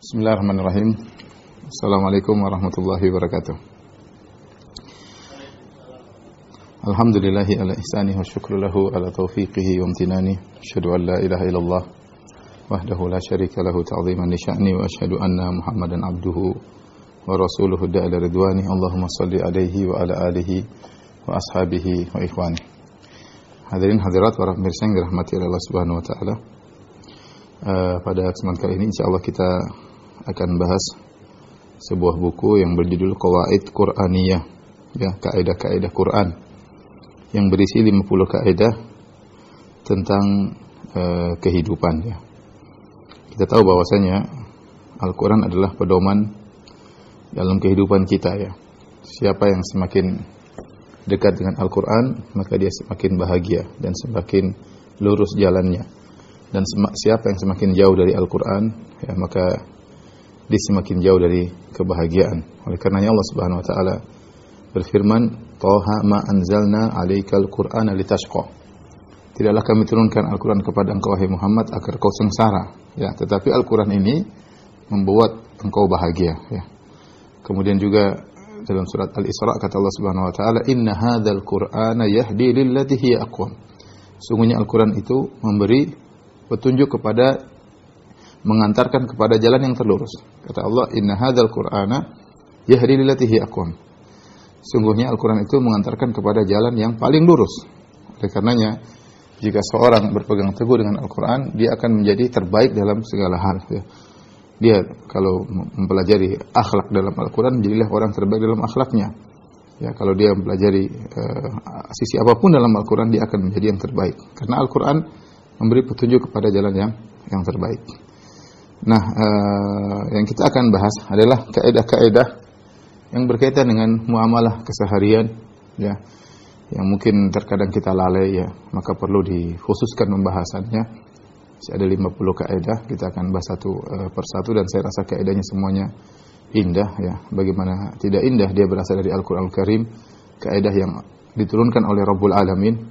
Bismillahirrahmanirrahim. Assalamualaikum warahmatullahi wabarakatuh. Alhamdulillahi ala ihsanihi wa syukru lahu ala taufiqihi wa amtinani. Asyhadu an la ilaha illallah wahdahu la syarika lahu ta'ziman li sya'ni wa asyhadu anna Muhammadan abduhu wa rasuluhu da'ila ridwani. Allahumma salli alaihi wa ala alihi wa ashabihi wa ikhwani. Hadirin hadirat para pemirsa yang dirahmati oleh Allah Subhanahu wa taala. Pada kesempatan kali ini insyaallah kita akan bahas sebuah buku yang berjudul Qawaid Qur'aniyah, ya, kaidah-kaidah Quran yang berisi 50 kaidah tentang kehidupan, ya. Kita tahu bahwasanya Al-Qur'an adalah pedoman dalam kehidupan kita, ya. Siapa yang semakin dekat dengan Al-Qur'an, maka dia semakin bahagia dan semakin lurus jalannya. Dan siapa yang semakin jauh dari Al-Qur'an, ya, maka dia semakin jauh dari kebahagiaan. Oleh karenanya Allah Subhanahu wa taala berfirman, "Taha ma anzalna 'alaikal Qur'ana litashqa." Tidaklah kami turunkan Al-Qur'an kepada engkau wahai Muhammad agar kau sengsara, ya, tetapi Al-Qur'an ini membuat engkau bahagia, ya. Kemudian juga dalam surat Al-Isra kata Allah Subhanahu wa taala, "Inna hadzal Qur'ana yahdi lillati hiya aqwam." Sungguhnya Al-Qur'an itu memberi petunjuk kepada, mengantarkan kepada jalan yang terlurus. Kata Allah, "Inna hadzal Qur'ana yahdi lillati hiya aqwam." Sungguhnya Al-Qur'an itu mengantarkan kepada jalan yang paling lurus. Oleh karenanya, jika seorang berpegang teguh dengan Al-Qur'an, dia akan menjadi terbaik dalam segala hal, ya. Dia kalau mempelajari akhlak dalam Al-Qur'an, jadilah orang terbaik dalam akhlaknya. Ya, kalau dia mempelajari sisi apapun dalam Al-Qur'an, dia akan menjadi yang terbaik. Karena Al-Qur'an memberi petunjuk kepada jalan yang terbaik. Nah, yang kita akan bahas adalah kaidah-kaidah yang berkaitan dengan muamalah keseharian, ya, yang mungkin terkadang kita lalai, ya, maka perlu dikhususkan pembahasannya. Ada 50 kaidah, kita akan bahas satu persatu dan saya rasa kaidahnya semuanya indah, ya. Bagaimana tidak indah, dia berasal dari Al-Qur'anul Karim, kaidah yang diturunkan oleh Rabbul Alamin,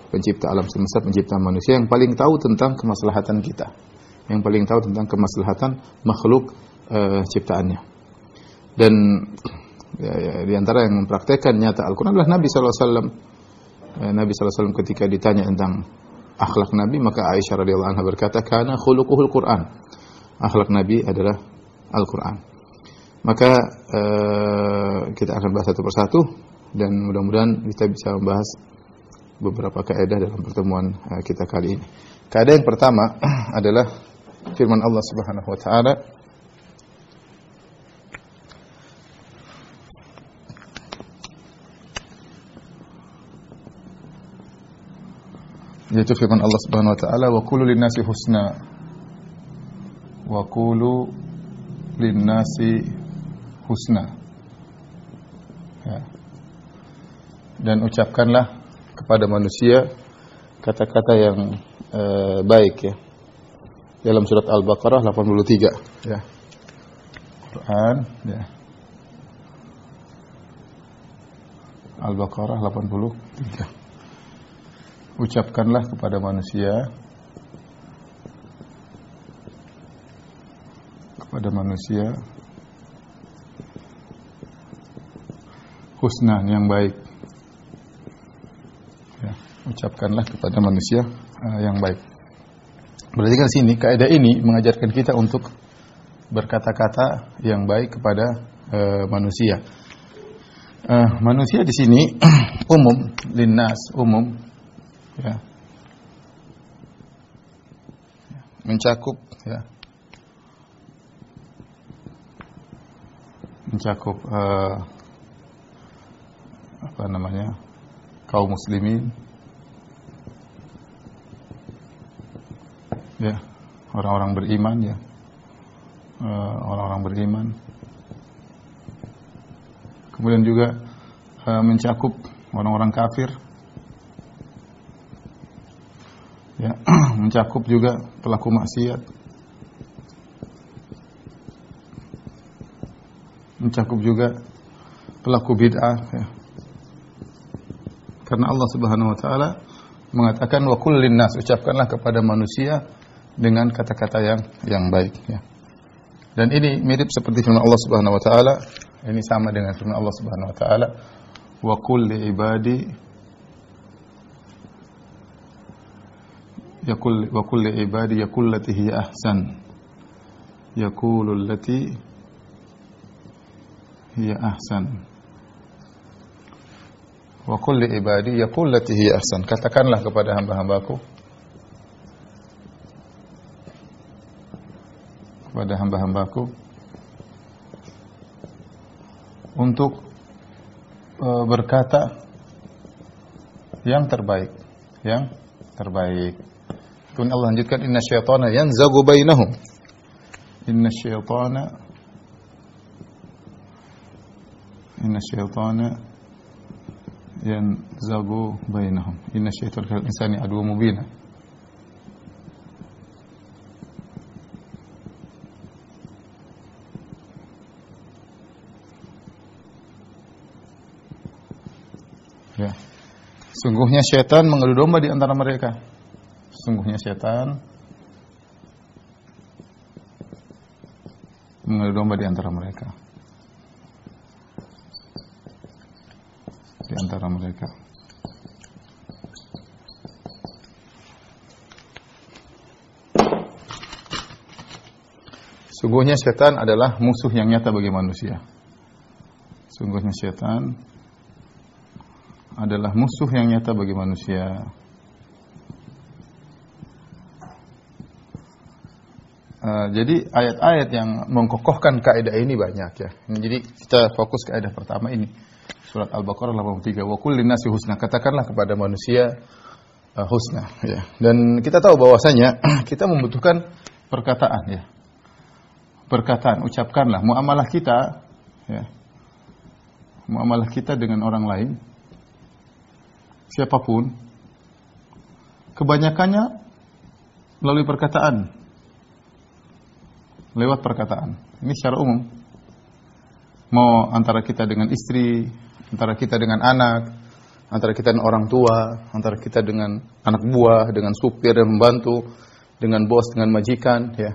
pencipta alam semesta, pencipta manusia yang paling tahu tentang kemaslahatan kita, yang paling tahu tentang kemaslahatan makhluk ciptaannya. Dan ya, di antara yang mempraktekkan nyata Al-Qur'an adalah Nabi sallallahu alaihi wasallam. Nabi sallallahu alaihi wasallam ketika ditanya tentang akhlak Nabi, maka Aisyah radhiyallahu anha berkata, "Kana khuluquhul Qur'an." Akhlak Nabi adalah Al-Qur'an. Maka kita akan bahas satu persatu dan mudah-mudahan kita bisa membahas beberapa kaidah dalam pertemuan kita kali ini. Kaidah yang pertama adalah firman Allah Subhanahu wa taala, yaitu firman Allah Subhanahu wa taala, "Wa qulu lin-nasi husna." Wa qulu lin-nasi husna. Ya. Dan ucapkanlah kepada manusia kata-kata yang baik, ya. Dalam surat Al-Baqarah 83, ya. Quran, ya. Al-Baqarah 83. Ucapkanlah kepada manusia husna, yang baik. Ya, ucapkanlah kepada manusia yang baik. Berarti kan sini kaidah ini mengajarkan kita untuk berkata-kata yang baik kepada manusia. Manusia di sini umum, linnas, umum, ya, mencakup, ya, kaum muslimin, ya, orang-orang beriman, ya, orang-orang beriman. Kemudian juga mencakup orang-orang kafir, ya, mencakup juga pelaku maksiat, mencakup juga pelaku bid'ah, ya. Karena Allah Subhanahu wa taala mengatakan wa kullin nas, ucapkanlah kepada manusia dengan kata-kata yang baik, ya. Dan ini mirip seperti firman Allah Subhanahu wa taala. Ini sama dengan firman Allah Subhanahu wa taala, "Wa qul li ibadi yaqul lati hiya ahsan." Yaqulul lati hiya ahsan. Wa qul li ibadi yaqul lati hiya ahsan. Katakanlah kepada hamba-hambaku, untuk berkata yang terbaik. Kemudian Allah lanjutkan, inna syaitana yanzagu bainahum. Inna syaitana yanzagu bainahum. Inna syaitana kal insani aduwwun mubin. Ya. Sungguhnya syaitan mengadu domba di antara mereka. Sungguhnya syaitan mengadu domba di antara mereka. Sungguhnya syaitan adalah musuh yang nyata bagi manusia. Sungguhnya syaitan adalah musuh yang nyata bagi manusia. Jadi ayat-ayat yang mengkokohkan kaidah ini banyak ya. Jadi kita fokus kaidah pertama ini. Surat Al-Baqarah 83. Wa qul linnasi husna. Katakanlah kepada manusia husna ya. Dan kita tahu bahwasanya kita membutuhkan perkataan ya. Perkataan, ucapkanlah muamalah kita ya. Muamalah kita dengan orang lain siapapun kebanyakannya melalui perkataan. Lewat perkataan. Ini secara umum. Mau antara kita dengan istri, antara kita dengan anak, antara kita dengan orang tua, antara kita dengan anak buah, dengan supir dan membantu, dengan bos, dengan majikan, ya,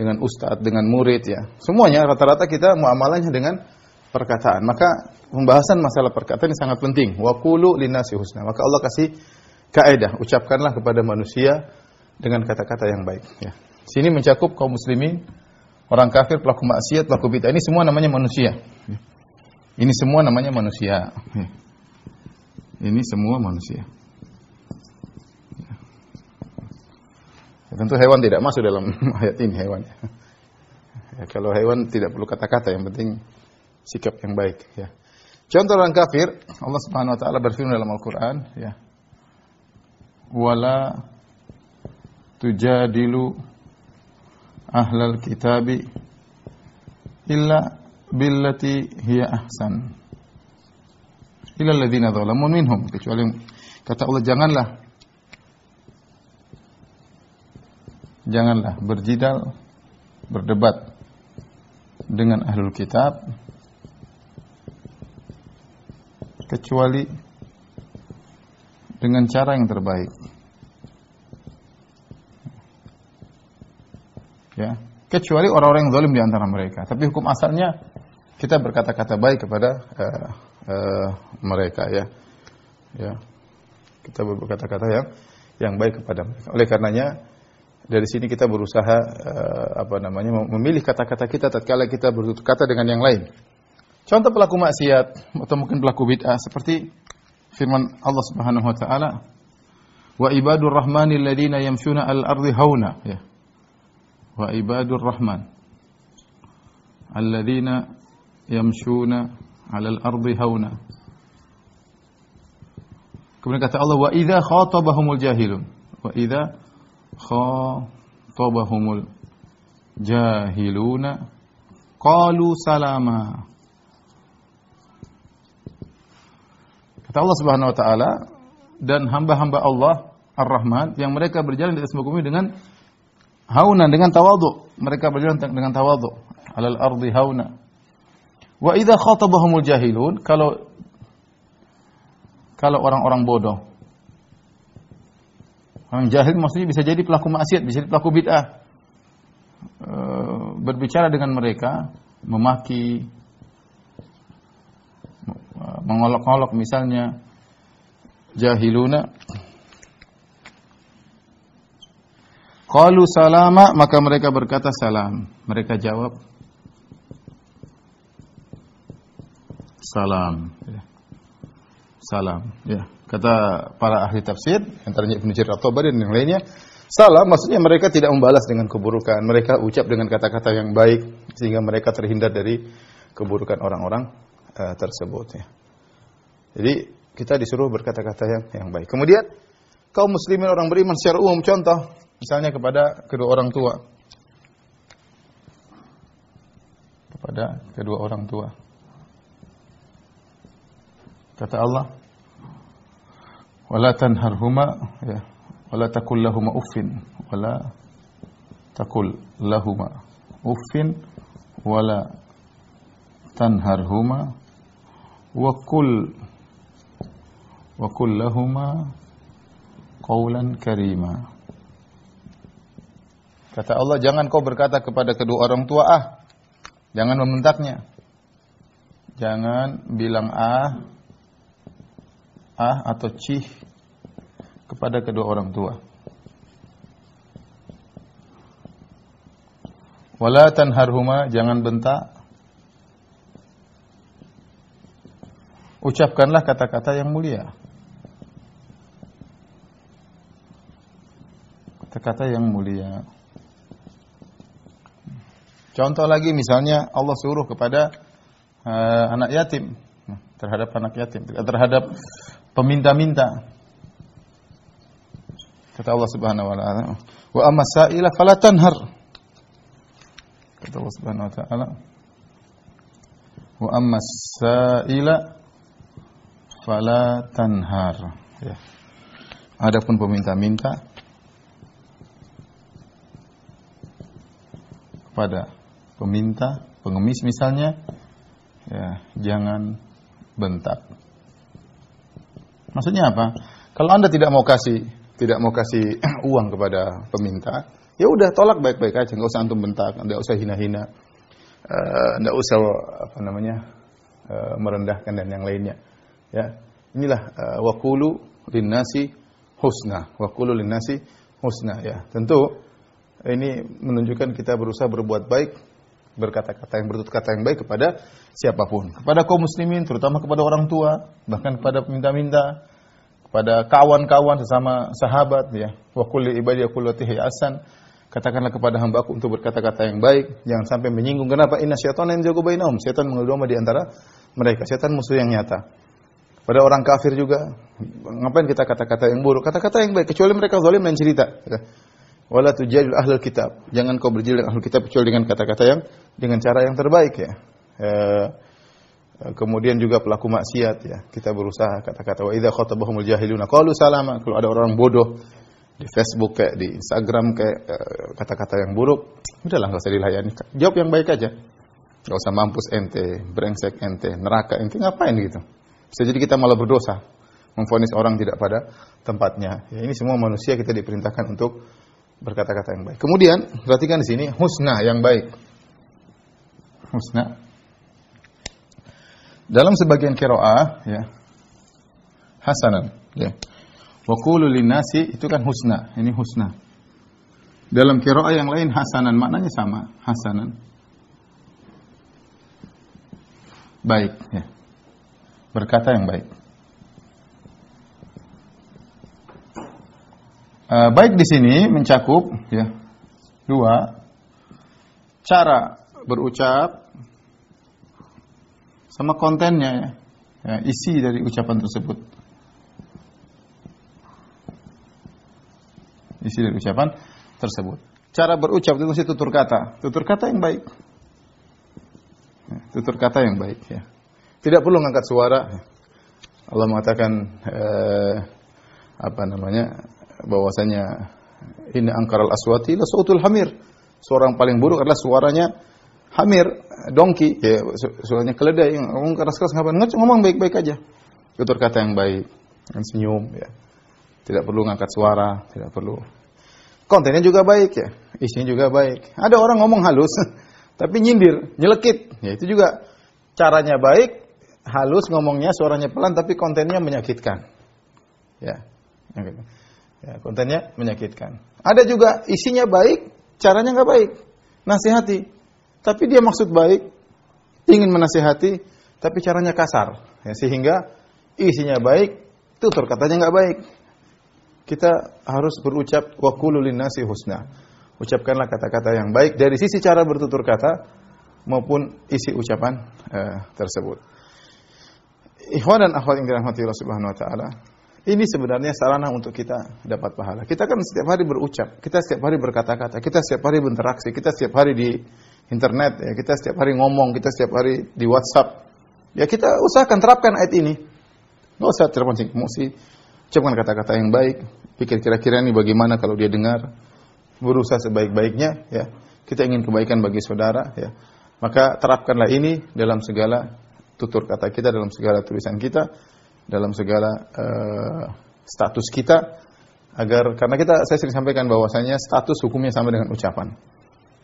dengan ustadz, dengan murid, ya. Semuanya rata-rata kita muamalahnya dengan perkataan. Maka pembahasan masalah perkataan ini sangat penting. Wa qulu linnasi husna. Maka Allah kasih kaidah, ucapkanlah kepada manusia dengan kata-kata yang baik, ya. Sini mencakup kaum muslimin, orang kafir, pelaku maksiat, pelaku bid'ah. Ini semua namanya manusia. Ini semua namanya manusia. Ini semua manusia. Ya, tentu hewan tidak masuk dalam ayat ini, hewan. Ya, kalau hewan tidak perlu kata-kata, yang penting sikap yang baik. Ya. Contoh orang kafir, Allah Subhanahu Wa Taala berfirman dalam Al-Quran, ya, wala tujadilu ahlal kitabi illa billati hiya ahsan illa alladziina dzalamu minhum, kecuali kata Allah janganlah berjidal, berdebat dengan ahlul kitab kecuali dengan cara yang terbaik. Ya, kecuali orang-orang yang zalim di antara mereka. Tapi hukum asalnya kita berkata-kata baik kepada mereka, ya. Ya. Kita berkata-kata yang baik kepada mereka. Oleh karenanya dari sini kita berusaha memilih kata-kata kita tatkala kita bertutur kata dengan yang lain. Contoh pelaku maksiat atau mungkin pelaku bid'ah seperti firman Allah Subhanahu wa taala, wa ibadur rahmanil ladzina yamshuna al-ardi hauna, ya. Wa ibadur rahman alladzina yamshuna 'alal ardi hauna. Kemudian kata Allah, wa idza khatabahumul jahilun, wa idza khatabahumul jahiluna qalu salama. Kata Allah Subhanahu wa taala, dan hamba-hamba Allah Ar-Rahman yang mereka berjalan di atas muka bumi dengan hauna, dengan tawadhu. Mereka berjalan dengan tawadhu. Alal ardi hauna. Wa idza khatabahumul jahilun, kalau orang-orang bodoh. Orang jahil maksudnya bisa jadi pelaku maksiat, bisa jadi pelaku bid'ah. berbicara dengan mereka, memaki, mengolok-olok misalnya, jahiluna, qalu salama, maka mereka berkata salam. Mereka jawab salam. Salam. Ya. Kata para ahli tafsir, antaranya Ibnu Jarir At-Tabari dan yang lainnya, salam maksudnya mereka tidak membalas dengan keburukan. Mereka ucap dengan kata-kata yang baik sehingga mereka terhindar dari keburukan orang-orang tersebut. Ya. Jadi kita disuruh berkata-kata yang baik. Kemudian kaum muslimin, orang beriman secara umum, contoh misalnya kepada kedua orang tua. Kepada kedua orang tua. Kata Allah, wala tanharhuma, ya, wala taqul lahuma uffin, wala taqul lahuma uffin, wala tanharhuma, wa qul lahuma qawlan karima. Kata Allah, jangan kau berkata kepada kedua orang tua ah. Jangan membentaknya. Jangan bilang ah atau cih kepada kedua orang tua. Wala tanharhuma, jangan bentak. Ucapkanlah kata-kata yang mulia. Kata-kata yang mulia. Contoh lagi misalnya Allah suruh kepada anak yatim, terhadap anak yatim, terhadap peminta-minta. Kata Allah Subhanahu wa taala, wa amma sa'ila fala tanhar. Kata Allah Subhanahu wa taala, wa amma sa'ila fala tanhar. Ya. Adapun peminta-minta kepada peminta, pengemis misalnya, ya, jangan bentak. Maksudnya apa? Kalau Anda tidak mau kasih uang kepada peminta, ya udah tolak baik-baik aja, enggak usah antum bentak, enggak usah hina-hina. Enggak usah merendahkan dan yang lainnya. Ya. Inilah waqulu linnasi husna. Waqulu linnasi husna, ya. Tentu ini menunjukkan kita berusaha berbuat baik, berkata-kata yang bertutur kata yang baik kepada siapapun, kepada kaum muslimin, terutama kepada orang tua, bahkan kepada peminta-minta, kepada kawan-kawan sesama sahabat, ya. Wa qul li ibadi yaqulu hasan. Katakanlah kepada hamba-Ku untuk berkata-kata yang baik, jangan sampai menyinggung. Kenapa? Inna syaitana yanzagu bainahum. Setan mengadu domba di antara mereka. Setan musuh yang nyata. Pada orang kafir juga, ngapain kita kata-kata yang buruk? Kata-kata yang baik, kecuali mereka zalim dan cerita. Wala tujadil ahlul kitab. Jangan kau berjadil dengan ahlul kitab kecuali dengan kata-kata yang dengan cara yang terbaik, ya. Kemudian juga pelaku maksiat, ya. Kita berusaha kata-kata wa idza khatabahumul jahiluna qalu salama. Kalau ada orang bodoh di Facebook kayak di Instagram kayak kata-kata yang buruk, udahlah enggak usah dilayani. Jawab yang baik aja. Enggak usah mampus ente, brengsek ente, neraka ente, ngapain gitu. Bisa jadi kita malah berdosa memvonis orang tidak pada tempatnya. Ya, ini semua manusia kita diperintahkan untuk berkata-kata yang baik. Kemudian perhatikan di sini husna yang baik. Husna. Dalam sebagian qiraah, ya, hasanan, ya. Wa qulu linnasi itu kan husna, ini husna. Dalam qiraah yang lain hasanan, maknanya sama, hasanan. Baik, ya. Berkata yang baik. Baik di sini mencakup, ya, dua cara berucap sama kontennya, ya. Ya, isi dari ucapan tersebut. Isi dari ucapan tersebut. Cara berucap itu mesti tutur kata yang baik. Ya, tutur kata yang baik, ya. Tidak perlu ngangkat suara. Allah mengatakan bahwasanya inna ankaral aswati la sautul hamir. Suara yang paling buruk adalah suaranya hamir, dongki, ya, suaranya keledai. Ngomong keras-keras ngapain? Ngomong baik-baik aja. Tutur kata yang baik, dengan senyum, ya. Tidak perlu ngangkat suara, tidak perlu. Kontennya juga baik, ya. Isinya juga baik. Ada orang ngomong halus, Tapi nyindir, nyelekit, ya itu juga caranya baik, halus ngomongnya, suaranya pelan, tapi kontennya menyakitkan. Ya, kontennya menyakitkan. Ada juga isinya baik, caranya nggak baik, nasihati. Tapi dia maksud baik, ingin menasihati, tapi caranya kasar. Ya, sehingga isinya baik, tutur katanya nggak baik. Kita harus berucap wa qulu linnasi husna. Ucapkanlah kata-kata yang baik dari sisi cara bertutur kata maupun isi ucapan tersebut. Ikhwan dan akhwat yang dirahmati Allah Subhanahu wa taala, ini sebenarnya sarana untuk kita dapat pahala. Kita kan setiap hari berucap, kita setiap hari berkata-kata, kita setiap hari berinteraksi, kita setiap hari di internet, ya, kita setiap hari ngomong, kita setiap hari di WhatsApp. Ya kita usahakan terapkan ayat ini. Enggak usah terpancing emosi. Ucapkan kata-kata yang baik, pikir kira-kira ini bagaimana kalau dia dengar, berusaha sebaik-baiknya, ya. Kita ingin kebaikan bagi saudara, ya. Maka terapkanlah ini dalam segala tutur kata kita, dalam segala tulisan kita, dalam segala status kita, agar karena saya sering sampaikan bahwasanya status hukumnya sama dengan ucapan.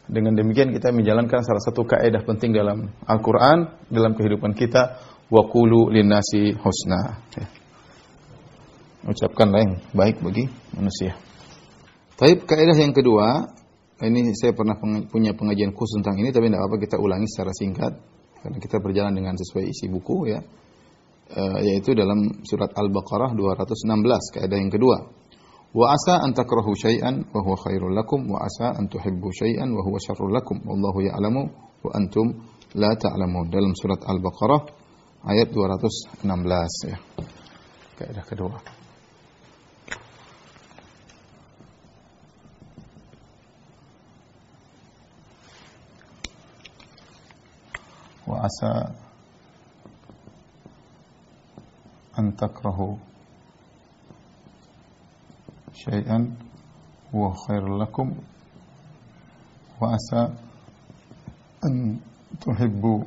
Dengan demikian kita menjalankan salah satu kaidah penting dalam Al-Qur'an dalam kehidupan kita, wa qulu linnasi husna. Ya. Ucapkanlah yang baik bagi manusia. Taib, kaidah yang kedua, ini saya pernah punya pengajian khusus tentang ini, tapi tidak apa-apa kita ulangi secara singkat karena kita berjalan dengan sesuai isi buku, ya. Yaitu dalam surat Al-Baqarah 216, kaidah yang kedua. Wa asa an takrahu syai'an wa huwa khairul lakum wa asa an tuhibbu syai'an wa huwa syarrul lakum wallahu ya'lamu wa antum la ta'lamun. Dalam surat Al-Baqarah ayat 216, ya. Kaidah kedua. Wa asa an takrahu syai'an wa khairul lakum wa asa an tuhibbu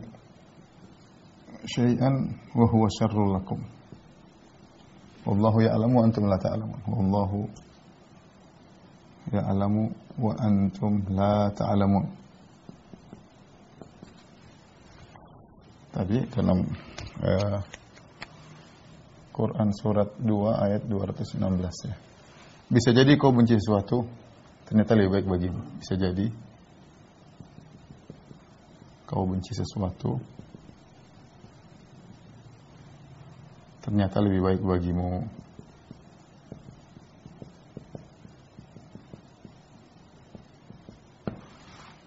syai'an wa huwa syarrul lakum wallahu ya'lamu wa antum la ta'lamun wallahu ya'lamu wa antum la ta'lamun. Tadi dalam Quran surat 2 ayat 216, ya. Bisa jadi kau benci sesuatu, ternyata lebih baik bagimu. Bisa jadi kau benci sesuatu, ternyata lebih baik bagimu.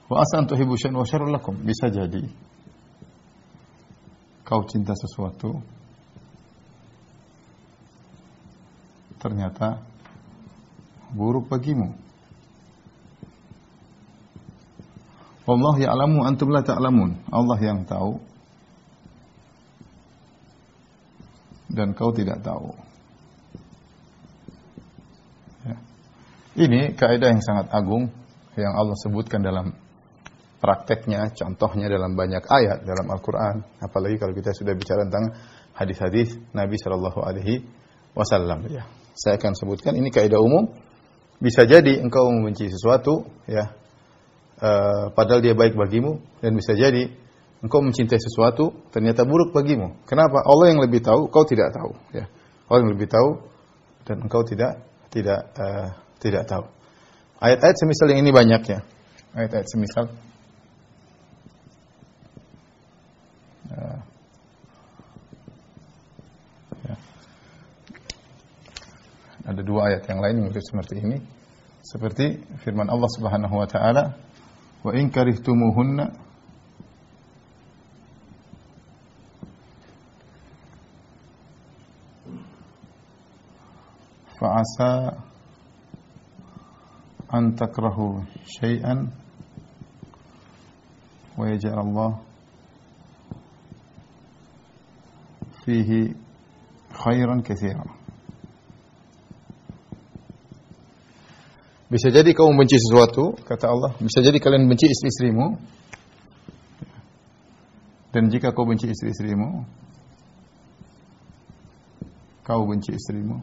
Wa asa an tuhibbu syai'an wa syarrul lakum. Bisa jadi kau cinta sesuatu, ternyata buruk bagimu. Wallahu ya'lamu antum la ta'lamun. Allah yang tahu dan kau tidak tahu. Ya. Ini kaidah yang sangat agung yang Allah sebutkan dalam prakteknya, contohnya dalam banyak ayat dalam Al-Quran. Apalagi kalau kita sudah bicara tentang hadis-hadis Nabi Shallallahu Alaihi Wasallam. Ya. Saya akan sebutkan ini kaidah umum. Bisa jadi engkau membenci sesuatu, ya, padahal dia baik bagimu, dan bisa jadi engkau mencintai sesuatu ternyata buruk bagimu. Kenapa? Allah yang lebih tahu, kau tidak tahu. Ya. Allah yang lebih tahu dan engkau tidak tahu. Ayat-ayat semisal yang ini banyak, ya. Ayat-ayat semisal. Ya. Ada dua ayat yang lain yang mirip seperti ini, seperti firman Allah Subhanahu wa taala, wa in karihtumuhunna fa asa an takrahu syai'an wa yaj'al Allah fihi khairan katsiran. Bisa jadi kau membenci sesuatu, kata Allah, bisa jadi kalian benci istri-istrimu. Dan jika kau benci istri-istrimu, kau benci istrimu,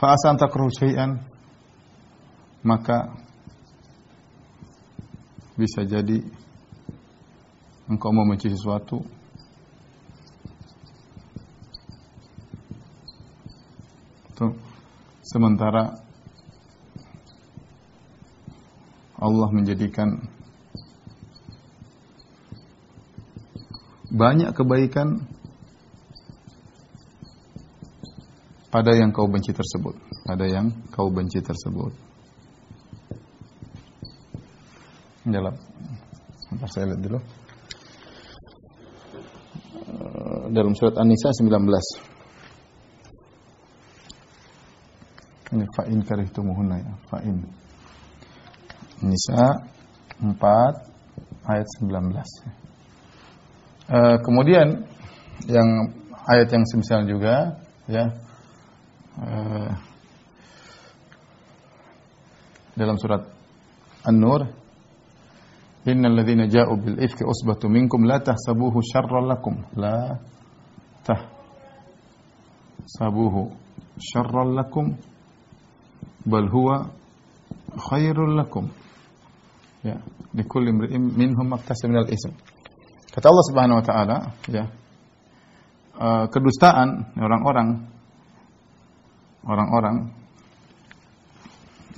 fa asa an takrahu syai'an, maka bisa jadi engkau membenci sesuatu, tuh, sementara Allah menjadikan banyak kebaikan pada yang kau benci tersebut, pada yang kau benci tersebut. Dalam, bentar saya lihat dulu. Dalam surat An-Nisa 19. Ini fa'in karihtumuhunna ya, fa'in. Nisa 4 ayat 19. Kemudian yang ayat yang semisal juga ya, dalam surat An-Nur, innal ladzina ja'u bil ifki usbatu minkum la tahsabuhu syarran lakum, la tahsabuhu syarran lakum bal huwa khairul lakum. Ya, likulli imri'in minhum maktasaba minal ism. Kata Allah Subhanahu wa taala, ya, kedustaan orang-orang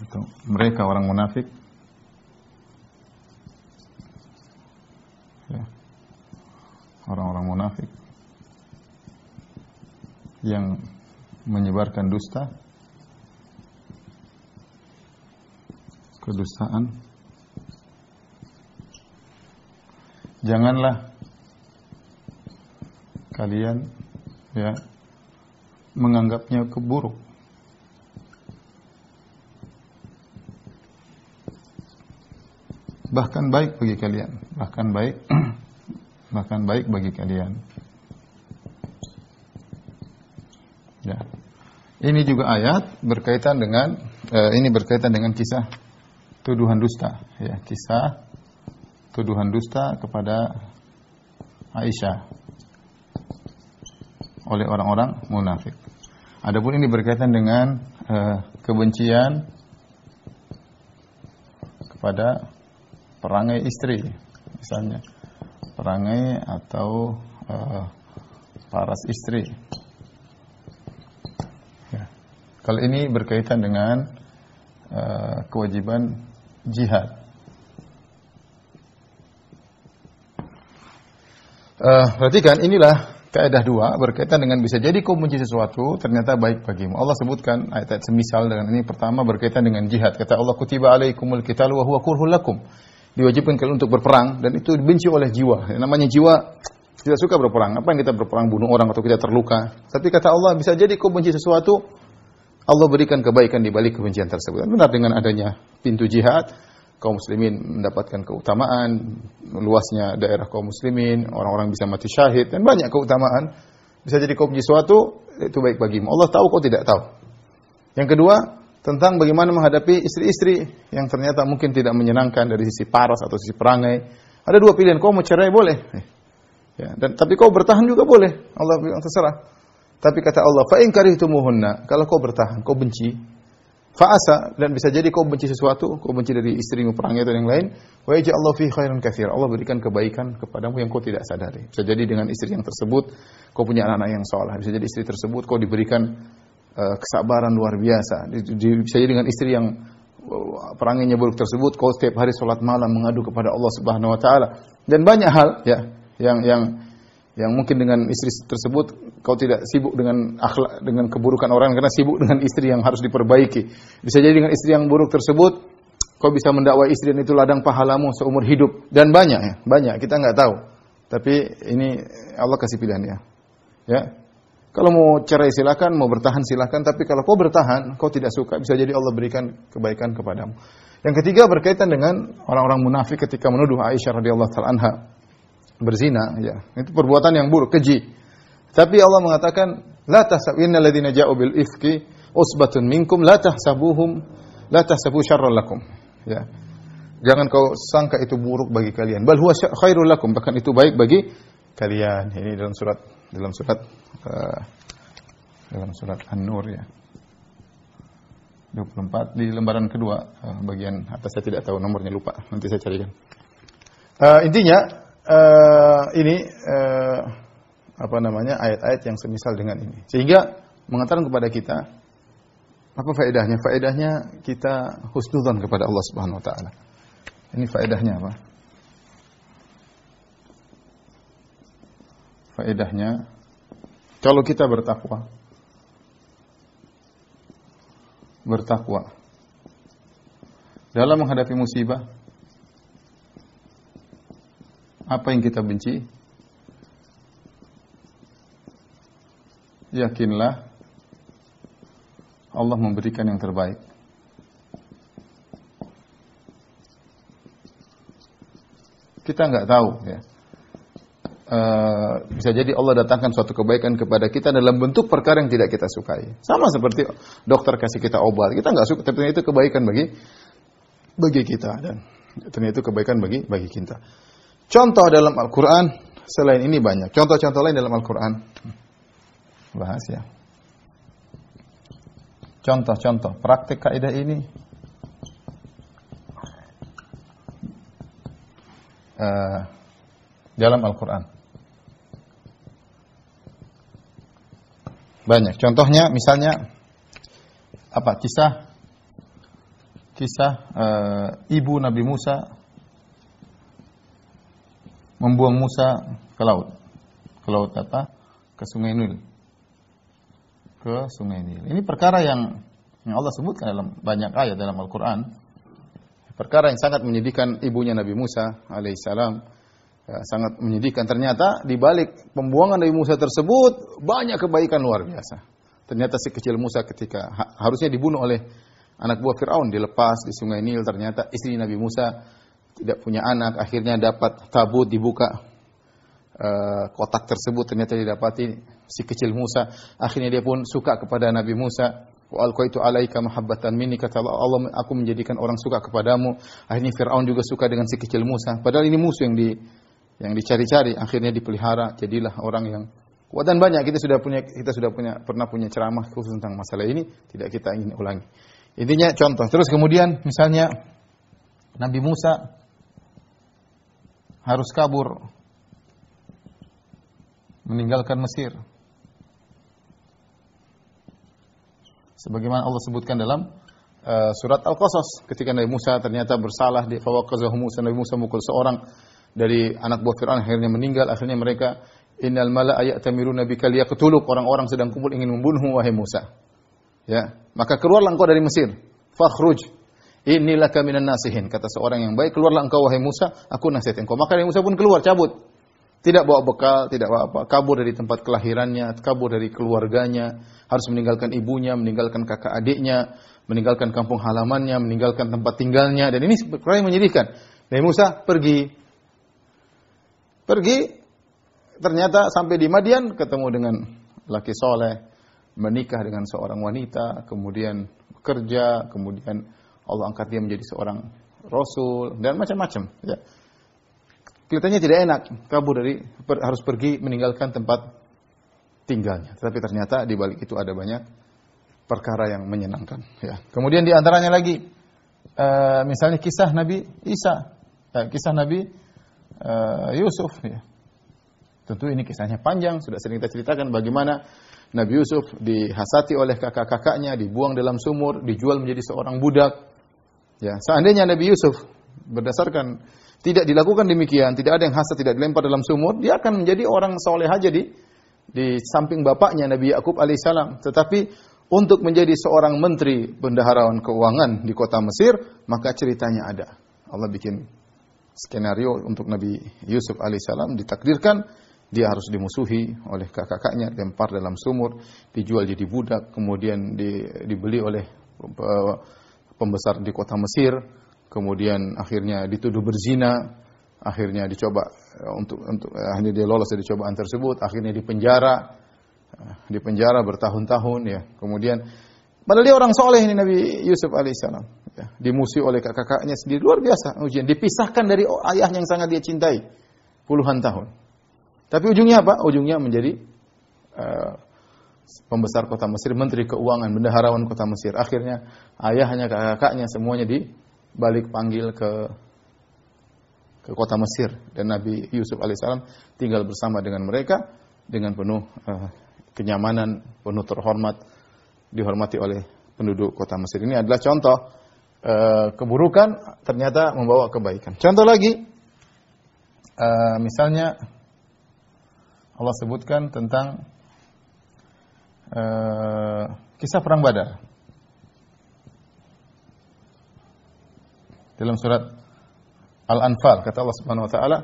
itu mereka orang munafik, ya, orang-orang munafik yang menyebarkan dusta, kedustaan, janganlah kalian ya menganggapnya keburuk. Bahkan baik bagi kalian, bahkan baik bagi kalian. Ya. Ini juga ayat berkaitan dengan kisah tuduhan dusta, ya, kisah tuduhan dusta kepada Aisyah oleh orang-orang munafik. Adapun ini berkaitan dengan kebencian kepada perangai istri, misalnya perangai atau paras istri. Ya. Kalau ini berkaitan dengan kewajiban jihad. Perhatikan, inilah kaidah 2 berkaitan dengan bisa jadi kau benci sesuatu ternyata baik bagimu. Allah sebutkan ayat-ayat semisal dengan ini. Pertama berkaitan dengan jihad. Kata Allah, kutiba alaikumul qitalu wa huwa kurhul lakum. Diwajibkan kalian untuk berperang dan itu dibenci oleh jiwa. Yang namanya jiwa tidak suka berperang. Apa yang kita berperang, bunuh orang atau kita terluka. Tapi kata Allah, bisa jadi kau benci sesuatu, Allah berikan kebaikan di balik kebencian tersebut. Benar, dengan adanya pintu jihad, kaum muslimin mendapatkan keutamaan, luasnya daerah kaum muslimin, orang-orang bisa mati syahid, dan banyak keutamaan. Bisa jadi kau benci sesuatu, itu baik bagimu. Allah tahu, kau tidak tahu. Yang kedua, tentang bagaimana menghadapi istri-istri yang ternyata mungkin tidak menyenangkan dari sisi paras atau sisi perangai. Ada 2 pilihan, kau mau cerai boleh. Ya, tapi kau bertahan juga boleh. Allah bilang terserah. Tapi kata Allah, fa in karihtumuhunna, kalau kau bertahan, kau benci, fa'asa, dan bisa jadi kau benci sesuatu, kau benci dari istrimu, perangai atau yang lain, wa yaj'allahu fi khairan katsira, Allah berikan kebaikan kepadamu yang kau tidak sadari. Bisa jadi dengan istri yang tersebut kau punya anak-anak yang saleh, bisa jadi istri tersebut kau diberikan kesabaran luar biasa. Bisa jadi dengan istri yang perangainya buruk tersebut kau setiap hari salat malam mengadu kepada Allah Subhanahu wa taala. Dan banyak hal ya yang mungkin dengan istri tersebut kau tidak sibuk dengan akhlak, dengan keburukan orang, karena sibuk dengan istri yang harus diperbaiki. Bisa jadi dengan istri yang buruk tersebut kau bisa mendakwai istri dan itu ladang pahalamu seumur hidup. Dan banyak ya, banyak kita nggak tahu. Tapi ini Allah kasih pilihan ya. Ya. Kalau mau cerai silakan, mau bertahan silakan, tapi kalau kau bertahan, kau tidak suka, bisa jadi Allah berikan kebaikan kepadamu. Yang ketiga berkaitan dengan orang-orang munafik ketika menuduh Aisyah radhiyallahu taala anha berzina, ya. Itu perbuatan yang buruk, keji. Tapi Allah mengatakan, la tahsabunna alladziina ja'u bil ifki usbatun minkum la tahsabu syarran lakum. Ya. Jangan kau sangka itu buruk bagi kalian. Bal huwa khairul lakum, bahkan itu baik bagi kalian. Ini dalam surat An-Nur ya. 24 di lembaran kedua, bagian atas saya tidak tahu nomornya, lupa. Nanti saya carikan. Intinya ini ayat-ayat yang semisal dengan ini. Sehingga mengatakan kepada kita apa faedahnya? Faedahnya kita husnudzon kepada Allah Subhanahu wa taala. Ini faedahnya apa? Faedahnya kalau kita bertakwa dalam menghadapi musibah, apa yang kita benci, yakinlah Allah memberikan yang terbaik. Kita nggak tahu, ya. Bisa jadi Allah datangkan suatu kebaikan kepada kita dalam bentuk perkara yang tidak kita sukai. Sama seperti dokter kasih kita obat, kita nggak suka, tapi itu kebaikan bagi kita, dan ternyata itu kebaikan bagi kita. Contoh dalam Al-Quran selain ini banyak. Contoh-contoh lain dalam Al-Quran. Bahas ya. Contoh-contoh praktik kaidah ini dalam Al-Quran. Banyak. Contohnya misalnya apa? Kisah ibu Nabi Musa membuang Musa ke laut. Ke laut apa? Ke Sungai Nil. Ke Sungai Nil. Ini perkara yang Allah sebutkan dalam banyak ayat dalam Al-Quran. Perkara yang sangat menyedihkan ibunya Nabi Musa alaihissalam. Ya, sangat menyedihkan. Ternyata di balik pembuangan Nabi Musa tersebut banyak kebaikan luar biasa. Ternyata si kecil Musa ketika harusnya dibunuh oleh anak buah Fir'aun, dilepas di Sungai Nil, ternyata istri Nabi Musa tidak punya anak, akhirnya dapat tabut, dibuka kotak tersebut, ternyata didapati si kecil Musa. Akhirnya dia pun suka kepada Nabi Musa. Wa alqaitu alaika mahabbatan minni, kata Allah, aku menjadikan orang suka kepadamu. Akhirnya Fir'aun juga suka dengan si kecil Musa. Padahal ini musuh yang dicari-cari, akhirnya dipelihara, jadilah orang yang kuat. Dan banyak kita sudah pernah punya ceramah khusus tentang masalah ini, tidak kita ingin ulangi. Intinya contoh. Terus kemudian misalnya Nabi Musa harus kabur meninggalkan Mesir. Sebagaimana Allah sebutkan dalam surat Al-Qasas, ketika Nabi Musa ternyata bersalah, di fawaqazahu Musa, Nabi Musa mukul seorang dari anak buah Fir'aun, akhirnya meninggal. Akhirnya mereka, innal mala'a ya'tamiruna bika liyaqtuluk, orang-orang sedang kumpul ingin membunuhmu wahai Musa. Ya, maka keluarlah engkau dari Mesir. Fakhruj inni laka minan nasihin, kata seorang yang baik, keluarlah engkau wahai Musa, aku nasihat engkau. Maka Nabi Musa pun keluar, cabut. Tidak bawa bekal, tidak bawa apa, kabur dari tempat kelahirannya, kabur dari keluarganya, harus meninggalkan ibunya, meninggalkan kakak adiknya, meninggalkan kampung halamannya, meninggalkan tempat tinggalnya, dan ini perkara yang menyedihkan. Nabi Musa pergi, ternyata sampai di Madian ketemu dengan laki soleh, menikah dengan seorang wanita, kemudian bekerja, kemudian Allah angkat dia menjadi seorang rasul, dan macam-macam. Ya. Kelihatannya tidak enak, harus pergi meninggalkan tempat tinggalnya. Tapi ternyata di balik itu ada banyak perkara yang menyenangkan. Ya. Kemudian di antaranya lagi, misalnya kisah Nabi Isa, kisah Nabi Yusuf. Ya. Tentu ini kisahnya panjang, sudah sering kita ceritakan bagaimana Nabi Yusuf dihasati oleh kakak-kakaknya, dibuang dalam sumur, dijual menjadi seorang budak. Ya, seandainya Nabi Yusuf berdasarkan tidak dilakukan demikian, tidak ada yang hasad, tidak dilempar dalam sumur, dia akan menjadi orang soleh aja di samping bapaknya Nabi Yakub alaihissalam. Tetapi untuk menjadi seorang menteri bendaharawan keuangan di kota Mesir, maka ceritanya ada. Allah bikin skenario untuk Nabi Yusuf alaihissalam, ditakdirkan dia harus dimusuhi oleh kakak-kakaknya, dilempar dalam sumur, dijual jadi budak, kemudian dibeli oleh pembesar di kota Mesir, kemudian akhirnya dituduh berzina, akhirnya dicoba akhirnya dia lolos dari cobaan tersebut, akhirnya dipenjara bertahun-tahun, ya. Kemudian padahal dia orang soleh ini Nabi Yusuf alaihissalam, ya, dimusuhi oleh kakak-kakaknya sendiri, luar biasa ujian, dipisahkan dari ayahnya yang sangat dia cintai puluhan tahun. Tapi ujungnya apa? Ujungnya menjadi pembesar kota Mesir, menteri keuangan, bendaharawan kota Mesir. Akhirnya ayahnya, kakak-kakaknya semuanya dibalik panggil ke ke kota Mesir dan Nabi Yusuf alaihissalam tinggal bersama dengan mereka dengan penuh kenyamanan, penuh terhormat, dihormati oleh penduduk kota Mesir. Ini adalah contoh keburukan ternyata membawa kebaikan. Contoh lagi, misalnya Allah sebutkan tentang kisah perang Badar dalam surat Al-Anfal. Kata Allah Subhanahu wa taala,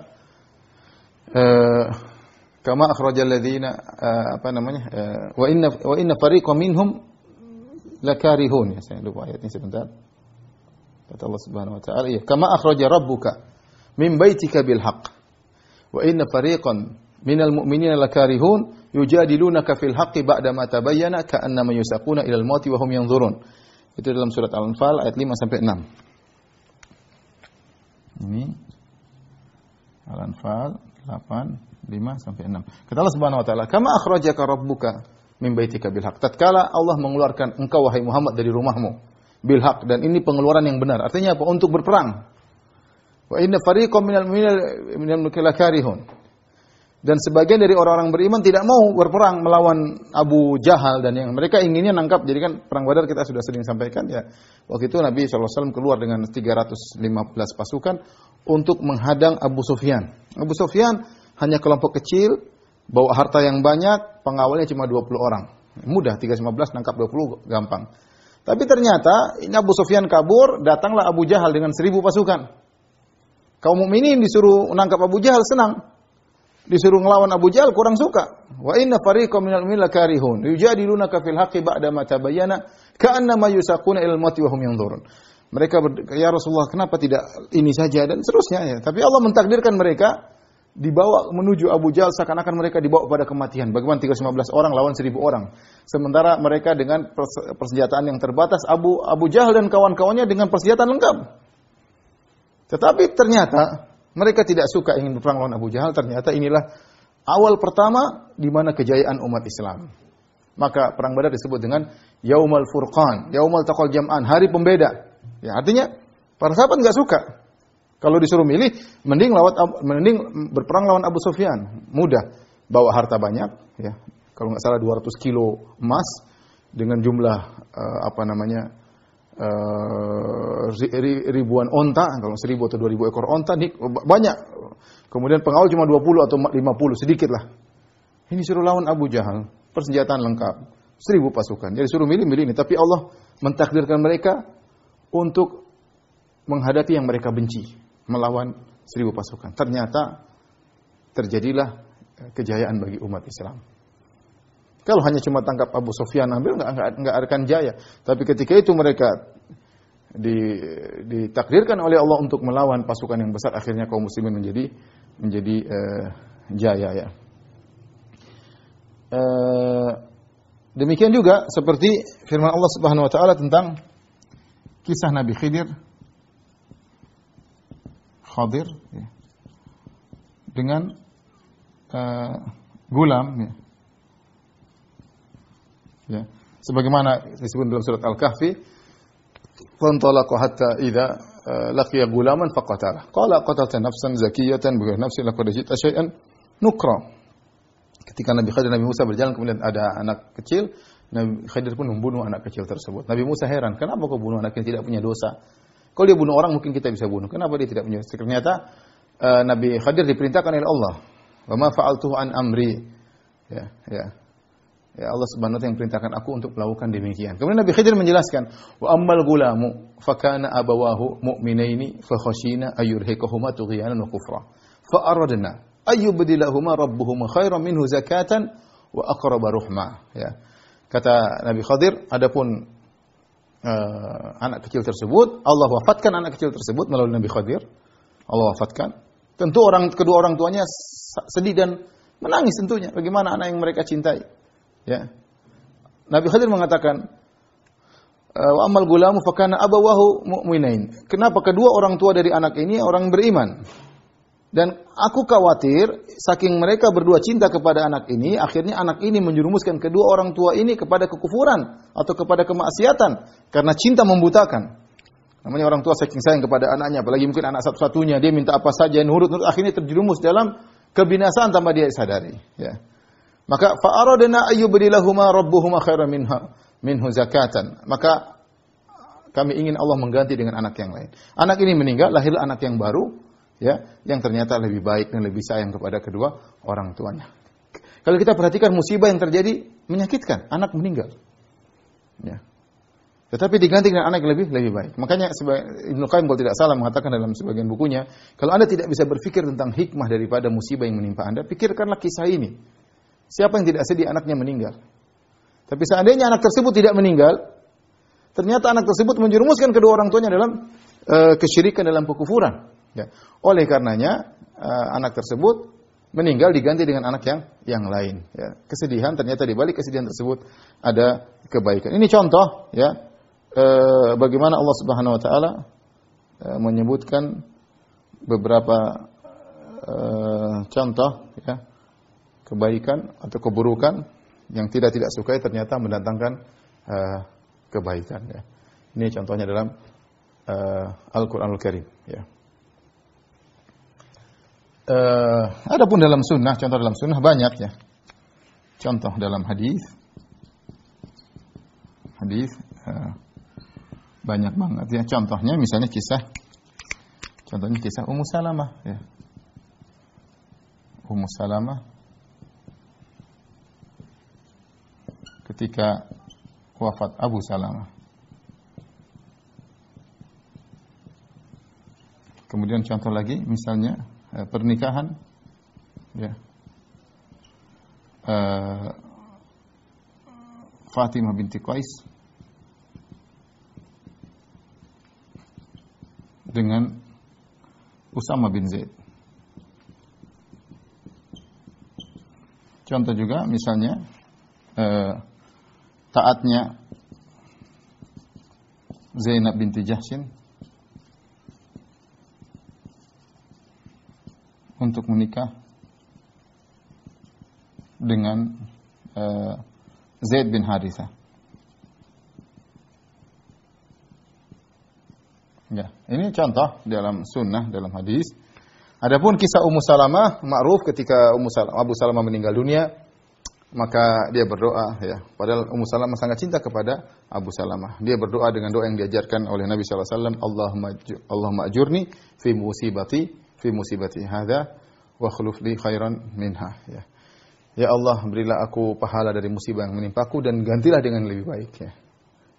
kama akhrajal ladzina wa inna fariqam minhum lakarihun. Ya, saya lupa ayatnya sebentar. Kata Allah Subhanahu wa taala, kama akhraja rabbuka min baitika bil haqq wa inna fariqan minal mu'minina lakarihun yujadilunaka fil haqqi ba'da ma tabayyana ka'annama yusaquna ilal mauti wa hum yanzurun. Itu dalam surat Al-Anfal ayat 5 sampai 6. Ini Al-Anfal 8 5 sampai 6. Kata Allah Subhanahu wa taala, "Kama akhrajaka rabbuka min baitika bil haqq." Tatkala Allah mengeluarkan engkau wahai Muhammad dari rumahmu bil haqq, dan ini pengeluaran yang benar. Artinya apa? Untuk berperang. Wa inna fariqam minal mu'minina karihun. Dan sebagian dari orang-orang beriman tidak mau berperang melawan Abu Jahal dan yang mereka inginnya nangkap. Jadi kan perang Badar kita sudah sering sampaikan ya. Waktu itu Nabi SAW keluar dengan 315 pasukan untuk menghadang Abu Sufyan. Abu Sufyan hanya kelompok kecil, bawa harta yang banyak, pengawalnya cuma 20 orang. Mudah, 315 nangkap 20 gampang. Tapi ternyata ini Abu Sufyan kabur, datanglah Abu Jahal dengan 1000 pasukan. Kaum mukminin disuruh menangkap Abu Jahal senang. Disuruh ngelawan Abu Jahal kurang suka. Wa inna fariqam minal mu'minina karihun yujadilunaka fil haqqi ba'da ma tabayyana ka'annama yusaquna ilal mauti wa hum yanzurun. Mereka ya Rasulullah, kenapa tidak ini saja dan seterusnya ya. Tapi Allah mentakdirkan mereka dibawa menuju Abu Jahal seakan-akan mereka dibawa pada kematian. Bagaimana 315 orang lawan 1000 orang. Sementara mereka dengan persenjataan yang terbatas, Abu Jahal dan kawan-kawannya dengan persenjataan lengkap. Tetapi ternyata mereka tidak suka ingin berperang lawan Abu Jahal. Ternyata inilah awal pertama di mana kejayaan umat Islam. Maka perang Badar disebut dengan Yaumal Furqan, Yaumal Taqal Jam'an, hari pembeda. Ya, artinya para sahabat enggak suka. Kalau disuruh milih, mending berperang lawan Abu Sufyan. Mudah, bawa harta banyak, ya. Kalau enggak salah 200 kilo emas dengan jumlah ribuan onta, kalau 1000 atau 2000 ekor onta, banyak. Kemudian pengawal cuma 20 atau 50, sedikit lah. Ini suruh lawan Abu Jahal, persenjataan lengkap, 1000 pasukan. Jadi suruh milih ini. Tapi Allah mentakdirkan mereka untuk menghadapi yang mereka benci, melawan 1000 pasukan. Ternyata terjadilah kejayaan bagi umat Islam. Kalau hanya cuma tangkap Abu Sufyan ambil, enggak akan jaya. Tapi ketika itu mereka ditakdirkan oleh Allah untuk melawan pasukan yang besar, akhirnya kaum muslimin menjadi jaya ya. Demikian juga seperti firman Allah Subhanahu wa taala tentang kisah Nabi Khidir ya, dengan gulam ya. Ya, sebagaimana disebut dalam surat Al-Kahfi, "Fantalaqa hatta idza laqiya gulaman faqatalah. Qala qatalta nafsan zakiyatan bi nafsin laqad jita syai'an nukra." Ketika Nabi Khidir Nabi Musa berjalan, kemudian ada anak kecil, Nabi Khidir pun membunuh anak kecil tersebut. Nabi Musa heran, kenapa kau bunuh anak yang tidak punya dosa? Kalau dia bunuh orang mungkin kita bisa bunuh. Kenapa dia tidak punya dosa? Ternyata Nabi Khidir diperintahkan oleh Allah. Wa ma fa'altuhu an amri. Ya Allah Subhanahu wa taala yang perintahkan aku untuk melakukan demikian. Kemudian Nabi Khidir menjelaskan, wa ammal gulamu fakana abawahu mu'minaini fa khashina ayyurhiqahuma tughyanan wa kufra. Fa aradna ayyubdilahuma rabbuhuma khairan minhu zakatan wa aqraba ruhma. Ya. Kata Nabi Khidir, adapun anak kecil tersebut, Allah wafatkan anak kecil tersebut melalui Nabi Khidir. Allah wafatkan. Tentu kedua orang tuanya sedih dan menangis tentunya. Bagaimana anak yang mereka cintai? Ya. Nabi Khidir mengatakan, wa amal gulamu fakana abawahu mu'minain. Kenapa kedua orang tua dari anak ini orang beriman? Dan aku khawatir saking mereka berdua cinta kepada anak ini, akhirnya anak ini menjerumuskan kedua orang tua ini kepada kekufuran atau kepada kemaksiatan karena cinta membutakan. Namanya orang tua saking sayang kepada anaknya, apalagi mungkin anak satu-satunya, dia minta apa saja nurut, akhirnya terjerumus dalam kebinasaan tanpa dia sadari, ya. Maka fa aradna ayyubdilahuma rabbuhuma khairan minhu zakatan. Maka kami ingin Allah mengganti dengan anak yang lain. Anak ini meninggal, lahirlah anak yang baru, ya, yang ternyata lebih baik dan lebih sayang kepada kedua orang tuanya. Kalau kita perhatikan musibah yang terjadi menyakitkan, anak meninggal. Ya. Tetapi diganti dengan anak yang lebih baik. Makanya Ibnu Qayyim kalau tidak salah mengatakan dalam sebagian bukunya, kalau Anda tidak bisa berpikir tentang hikmah daripada musibah yang menimpa Anda, pikirkanlah kisah ini. Siapa yang tidak sedih anaknya meninggal? Tapi seandainya anak tersebut tidak meninggal, ternyata anak tersebut menjerumuskan kedua orang tuanya dalam kesyirikan, dalam kekufuran. Ya. Oleh karenanya anak tersebut meninggal diganti dengan anak yang lain. Ya. Kesedihan, ternyata di balik kesedihan tersebut ada kebaikan. Ini contoh, ya, bagaimana Allah Subhanahu Wa Taala menyebutkan beberapa contoh, ya, kebaikan atau keburukan yang tidak sukai ternyata mendatangkan kebaikan. Ya. Ini contohnya dalam Al-Quranul Karim. Ya. Adapun dalam sunnah, contoh dalam sunnah banyak, ya. Contoh dalam hadis banyak banget, ya. Contohnya misalnya kisah Ummu Salamah, ya. Ummu Salamah ketika wafat Abu Salamah. Kemudian contoh lagi misalnya pernikahan, ya, Fatimah binti Qais dengan Usama bin Zaid. Contoh juga misalnya taatnya Zainab binti Jahsyin untuk menikah dengan Zaid bin Harithah. Ya, ini contoh dalam sunnah, dalam hadis. Adapun kisah Ummu Salamah ma'ruf ketika Abu Salamah meninggal dunia, maka dia berdoa, ya. Padahal Ummu Salamah sangat cinta kepada Abu Salamah. Dia berdoa dengan doa yang diajarkan oleh Nabi sallallahu alaihi wasallam, Allahumma ajurni fi musibati hadza wa khuluf li khairan minha, ya. Ya Allah, berilah aku pahala dari musibah yang menimpaku dan gantilah dengan lebih baik, ya.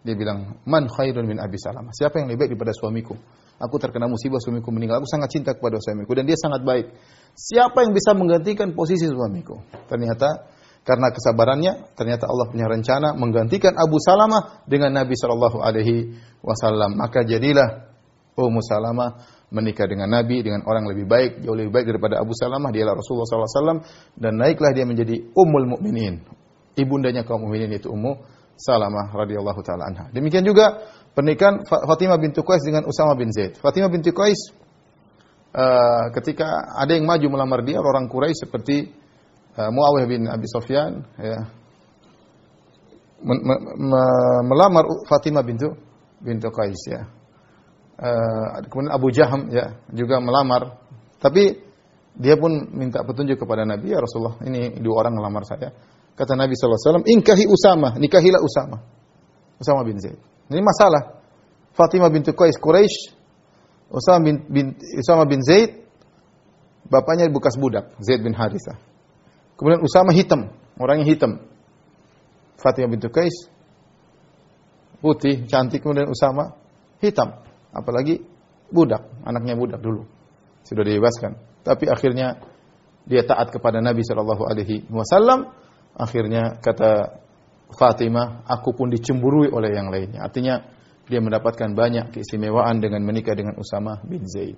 Dia bilang, man khairun min Abi Salamah? Siapa yang lebih baik daripada suamiku? Aku terkena musibah, suamiku meninggal. Aku sangat cinta kepada suamiku dan dia sangat baik. Siapa yang bisa menggantikan posisi suamiku? Ternyata karena kesabarannya, ternyata Allah punya rencana menggantikan Abu Salamah dengan Nabi sallallahu alaihi wasallam. Maka jadilah Ummu Salamah menikah dengan Nabi, dengan orang lebih baik, jauh lebih baik daripada Abu Salamah. Dialah Rasulullah sallallahu alaihi wasallam, dan naiklah dia menjadi Ummul Mukminin, ibundanya kaum mukminin, yaitu Ummu Salamah radhiyallahu taala anha. Demikian juga pernikahan Fatimah binti Qais dengan Usama bin Zaid. Fatimah binti Qais ketika ada yang maju melamar dia, orang Quraisy seperti Muawiyah bin Abi Sufyan, ya, melamar Fatimah binti Qais, ya. Kemudian Abu Jaham, ya, juga melamar, tapi dia pun minta petunjuk kepada Nabi, ya Rasulullah, ini dua orang melamar saya. Kata Nabi sallallahu alaihi wasallam, "Inkahi Usama, nikahilah Usama bin Zaid." Ini masalah. Fatimah binti Qais Quraisy, Usama bin Zaid bapaknya bekas budak, Zaid bin Harithah. Kemudian Usama hitam, orangnya hitam. Fatimah binti Qais putih, cantik, kemudian Usama hitam. Apalagi budak, anaknya budak dulu. Sudah dibebaskan. Tapi akhirnya dia taat kepada Nabi sallallahu alaihi wasallam. Akhirnya kata Fatimah, aku pun dicemburui oleh yang lainnya. Artinya dia mendapatkan banyak keistimewaan dengan menikah dengan Usama bin Zaid.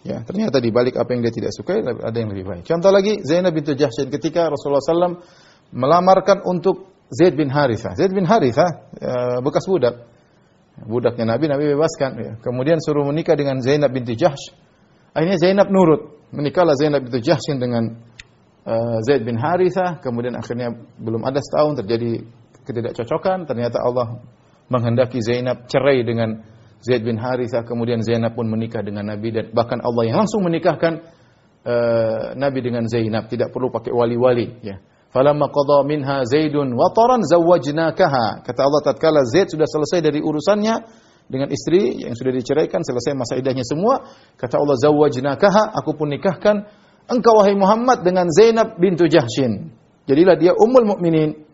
Ya, ternyata di balik apa yang dia tidak sukai ada yang lebih baik. Contoh lagi, Zainab binti Jahsyin ketika Rasulullah SAW melamarkan untuk Zaid bin Harithah. Zaid bin Harithah bekas budak. Budaknya Nabi bebaskan, ya. Kemudian suruh menikah dengan Zainab binti Jahsh. Akhirnya Zainab nurut. Menikahlah Zainab binti Jahsyin dengan Zaid bin Harithah. Kemudian akhirnya belum ada setahun terjadi ketidakcocokan. Ternyata Allah menghendaki Zainab cerai dengan Zaid bin Harithah, kemudian Zainab pun menikah dengan Nabi, dan bahkan Allah yang langsung menikahkan Nabi dengan Zainab, tidak perlu pakai wali-wali, ya. Falamma qada minha Zaidun wataran zawwajnakaha. Kata Allah, tatkala Zaid sudah selesai dari urusannya dengan istri yang sudah diceraikan, selesai masa iddahnya semua, kata Allah, zawwajnakaha, aku pun nikahkan engkau wahai Muhammad dengan Zainab bintu Jahsyin. Jadilah dia ummul mukminin,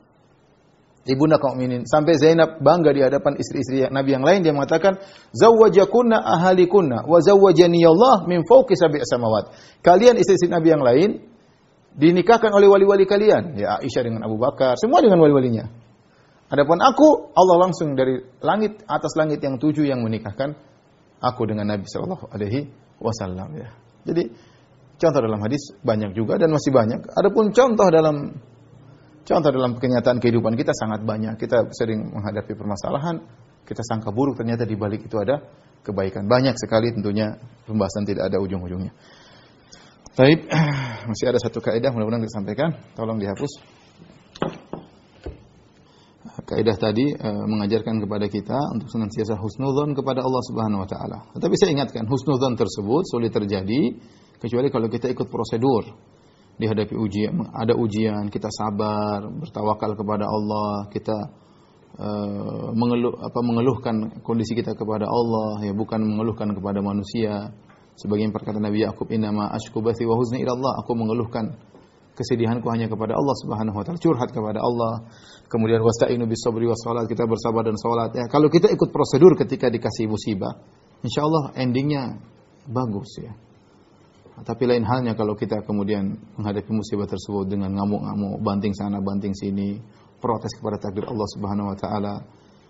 ibunda kaum mukminin. Sampai Zainab bangga di hadapan istri-istri Nabi yang lain, dia mengatakan, zawwajakunna ahalikunna wa zawwajani Allah min fawqi sab'i samawat. Kalian istri-istri Nabi yang lain dinikahkan oleh wali-wali kalian, ya Aisyah dengan Abu Bakar, semua dengan wali-walinya. Adapun aku, Allah langsung dari langit, atas langit yang 7 yang menikahkan aku dengan Nabi sallallahu alaihi wasallam, ya. Jadi contoh dalam hadis banyak juga dan masih banyak. Adapun contoh dalam kenyataan kehidupan kita sangat banyak. Kita sering menghadapi permasalahan, kita sangka buruk, ternyata di balik itu ada kebaikan. Banyak sekali, tentunya pembahasan tidak ada ujung-ujungnya. Baik, masih ada satu kaidah, mudah-mudahan kita sampaikan. Tolong dihapus. Kaidah tadi mengajarkan kepada kita untuk senantiasa husnudzon kepada Allah Subhanahu wa taala. Tetapi saya ingatkan, husnudzon tersebut sulit terjadi kecuali kalau kita ikut prosedur. Dihadapi ujian, ada ujian, kita sabar, bertawakal kepada Allah, kita mengeluhkan kondisi kita kepada Allah, ya, bukan mengeluhkan kepada manusia. Sebagian perkataan Nabi Yakub, innama ashku bathi wa huzni ila Allah, aku mengeluhkan kesedihanku hanya kepada Allah Subhanahu wa taala, curhat kepada Allah. Kemudian wasta'inu bis sabri was salat, kita bersabar dan salat. Ya, kalau kita ikut prosedur ketika dikasih musibah, insyaallah endingnya bagus, ya. Tapi lain halnya kalau kita kemudian menghadapi musibah tersebut dengan ngamuk-ngamuk, banting sana, banting sini, protes kepada takdir Allah Subhanahu wa taala,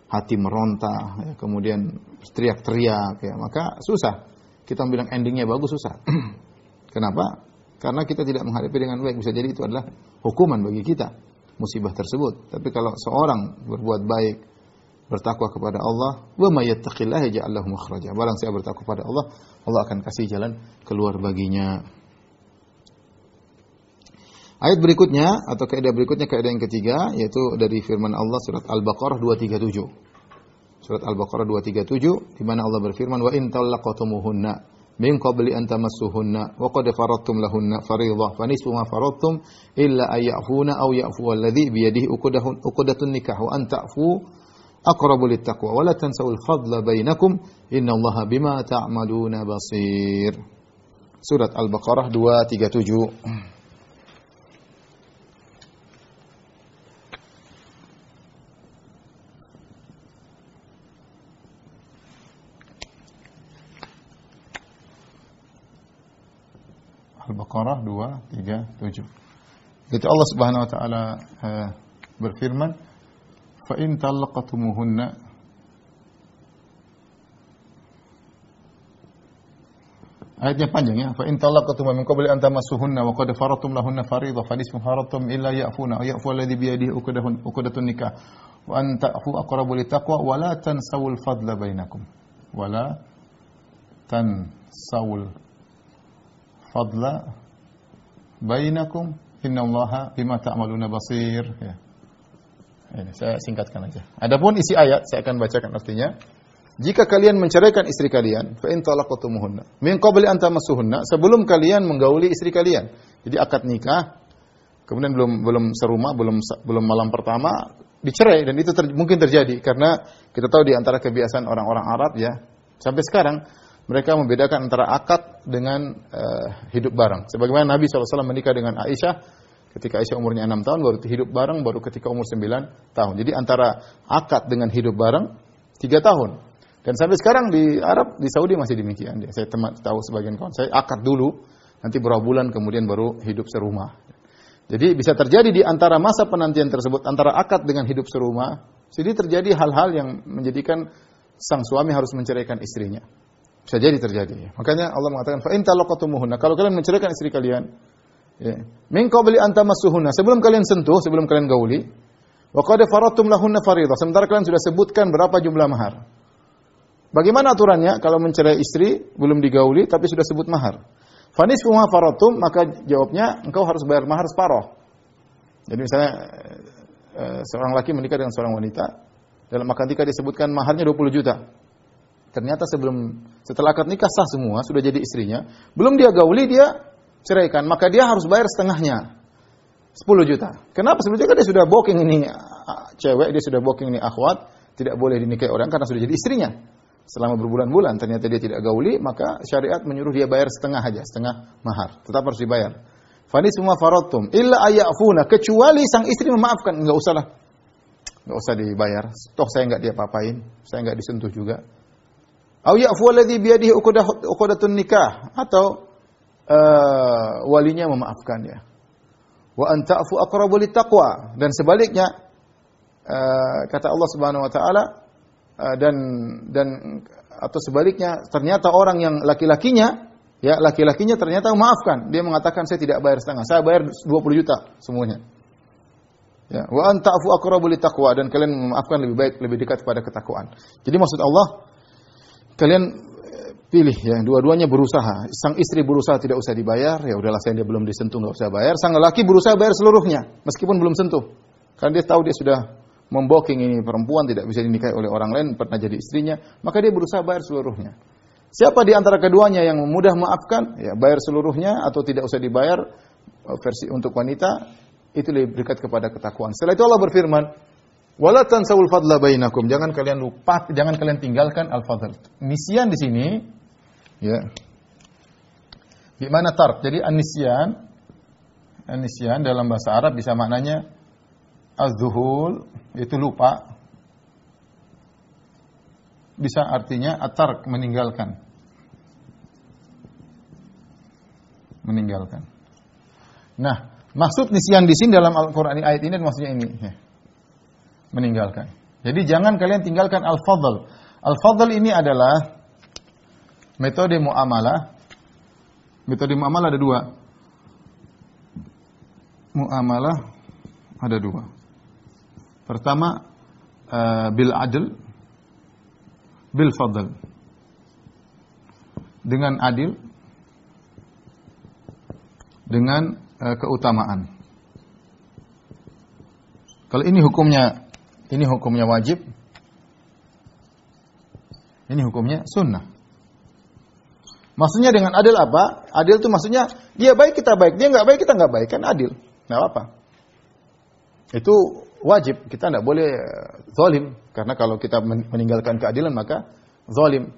hati meronta, ya, kemudian teriak-teriak, ya, maka susah. Kita bilang endingnya bagus, susah. Kenapa? Karena kita tidak menghadapi dengan baik. Bisa jadi itu adalah hukuman bagi kita, musibah tersebut. Tapi kalau seorang berbuat baik, bertakwa kepada Allah, wa may yattaqillaha yaj'al lahu makhraja. Barang siapa bertakwa kepada Allah, Allah akan kasih jalan keluar baginya. Ayat berikutnya atau kaidah berikutnya, kaidah yang ketiga, yaitu dari firman Allah surat Al-Baqarah 237. Surat Al-Baqarah 237 di mana Allah berfirman, wa in talaqtumuhunna min qabli an tamassuhunna wa qad faradtum lahunna fariidah fa nisfu ma faradtum illa ay ya'funa aw ya'fu alladhi bi yadihi uqdatun nikah wa an ta'fu aqrabu littaqwa wa la tansawul fadla bainakum innallaha bima ta'maluna basir. Surat Al-Baqarah 237. Al-Baqarah 237. Itu Allah Subhanahu wa taala berfirman, fa in talaqtumuhunna, ayatnya panjang, ya. Fa in talaqtumuhunna min qabli an tamassuhunna wa qad faradtum lahunna fariidah fa nisfu faradtum illa ya'funa aw ya'fu alladhi bi yadihi uqdatun nikah wa an ta'fu aqrabu littaqwa wa la tansawul fadla bainakum wa la tansawul fadla bainakum innallaha bima ta'maluna basir, ya. Ini saya singkatkan aja. Adapun isi ayat saya akan bacakan artinya. Jika kalian menceraikan istri kalian, fa in talaqtumuhunna min qabli an tamassuhunna, sebelum kalian menggauli istri kalian. Jadi akad nikah, kemudian belum serumah, belum malam pertama dicerai, dan itu mungkin terjadi karena kita tahu di antara kebiasaan orang-orang Arab, ya, sampai sekarang mereka membedakan antara akad dengan hidup bareng. Sebagaimana Nabi SAW menikah dengan Aisyah ketika Aisyah umurnya 6 tahun, baru hidup bareng baru ketika umur 9 tahun. Jadi antara akad dengan hidup bareng 3 tahun. Dan sampai sekarang di Arab, di Saudi masih demikian. Saya tahu sebagian kawan saya akad dulu, nanti berapa bulan kemudian baru hidup serumah. Jadi bisa terjadi di antara masa penantian tersebut, antara akad dengan hidup serumah, jadi terjadi hal-hal yang menjadikan sang suami harus menceraikan istrinya. Bisa jadi terjadi. Makanya Allah mengatakan, fa in talaqtumuhunna, kalau kalian menceraikan istri kalian, ya, min qabli an tamassuhunna, sebelum kalian sentuh, sebelum kalian gauli, wa qad faradtum lahunna fariidah, sementara kalian sudah sebutkan berapa jumlah mahar. Bagaimana aturannya kalau mencerai istri belum digauli tapi sudah sebut mahar? Fa nisfu ma faradtum, maka jawabnya engkau harus bayar mahar separuh. Jadi misalnya seorang laki menikah dengan seorang wanita, dalam akad nikah disebutkan maharnya 20 juta. Ternyata setelah akad nikah sah semua, sudah jadi istrinya, belum dia gauli, dia ceraikan, maka dia harus bayar setengahnya. 10 juta. Kenapa 10 juta? Dia sudah booking ini cewek, dia sudah booking ini akhwat, tidak boleh dinikahi orang karena sudah jadi istrinya. Selama berbulan-bulan ternyata dia tidak gauli, maka syariat menyuruh dia bayar setengah aja, setengah mahar. Tetap harus dibayar. Fani semua faradtum illa ayafuna, kecuali sang istri memaafkan, enggak usah dibayar. Toh saya enggak diapa-apain, saya enggak disentuh juga. Au ya'fu alladhi biyadihi uqdatun nikah, atau walinya memaafkan ya. Wa an ta'fu aqrabu littaqwa, dan sebaliknya kata Allah Subhanahu wa taala, dan atau sebaliknya ternyata orang yang laki-lakinya ternyata memaafkan, dia mengatakan saya tidak bayar setengah, saya bayar 20 juta semuanya. Ya, wa an ta'fu aqrabu littaqwa, dan kalian memaafkan lebih baik, lebih dekat pada ketakwaan. Jadi maksud Allah, kalian pilih ya, dua-duanya berusaha. Sang istri berusaha tidak usah dibayar, ya udahlah, saya dia belum disentuh enggak usah bayar. Sang lelaki berusaha bayar seluruhnya meskipun belum sentuh. Karena dia tahu dia sudah memboking ini perempuan, tidak bisa dinikahi oleh orang lain, pernah jadi istrinya, maka dia berusaha bayar seluruhnya. Siapa di antara keduanya yang mudah maafkan, ya bayar seluruhnya atau tidak usah dibayar, versi untuk wanita itu lebih dekat kepada ketakwaan. Setelah itu Allah berfirman, wala tansawul fadla bainakum, jangan kalian lupa, jangan kalian tinggalkan al-fadl. Nisyan di sini ya, gimana tark? Jadi an-nisyan dalam bahasa Arab bisa maknanya az-zuhul, itu lupa. Bisa artinya at-tark, meninggalkan. Nah, maksud nisyan di sini dalam Al-Qur'an ayat ini maksudnya ini, ya. Meninggalkan. Jadi jangan kalian tinggalkan al-fadl. Al-fadl ini adalah metode muamalah. Metode muamalah ada dua. Muamalah ada dua. Pertama bil adl, bil fadl. Dengan adil, dengan keutamaan. Kalau ini hukumnya wajib, ini hukumnya sunnah. Maksudnya dengan adil apa? Adil itu maksudnya dia baik kita baik, dia nggak baik kita nggak baik, kan adil. Nggak apa. Itu wajib, kita tidak boleh zalim, karena kalau kita meninggalkan keadilan maka zalim.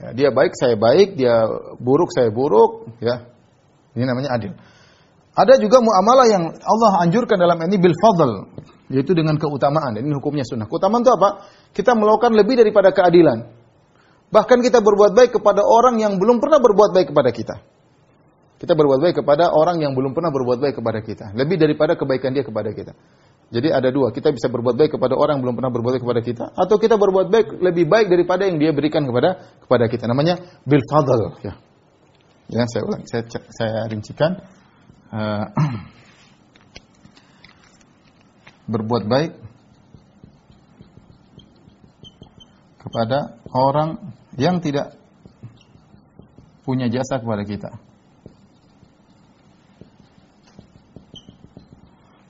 Ya, dia baik saya baik, dia buruk saya buruk, ya. Ini namanya adil. Ada juga muamalah yang Allah anjurkan dalam ini bil fadl, yaitu dengan keutamaan. Dan ini hukumnya sunnah. Keutamaan itu apa? Kita melakukan lebih daripada keadilan. Bahkan kita berbuat baik kepada orang yang belum pernah berbuat baik kepada kita. Kita berbuat baik kepada orang yang belum pernah berbuat baik kepada kita. Lebih daripada kebaikan dia kepada kita. Jadi ada dua. Kita bisa berbuat baik kepada orang yang belum pernah berbuat baik kepada kita. Atau kita berbuat baik lebih baik daripada yang dia berikan kepada kita. Namanya bil fadl. Ya, saya ulang. Saya rincikan. Berbuat baik kepada orang yang tidak punya jasa kepada kita.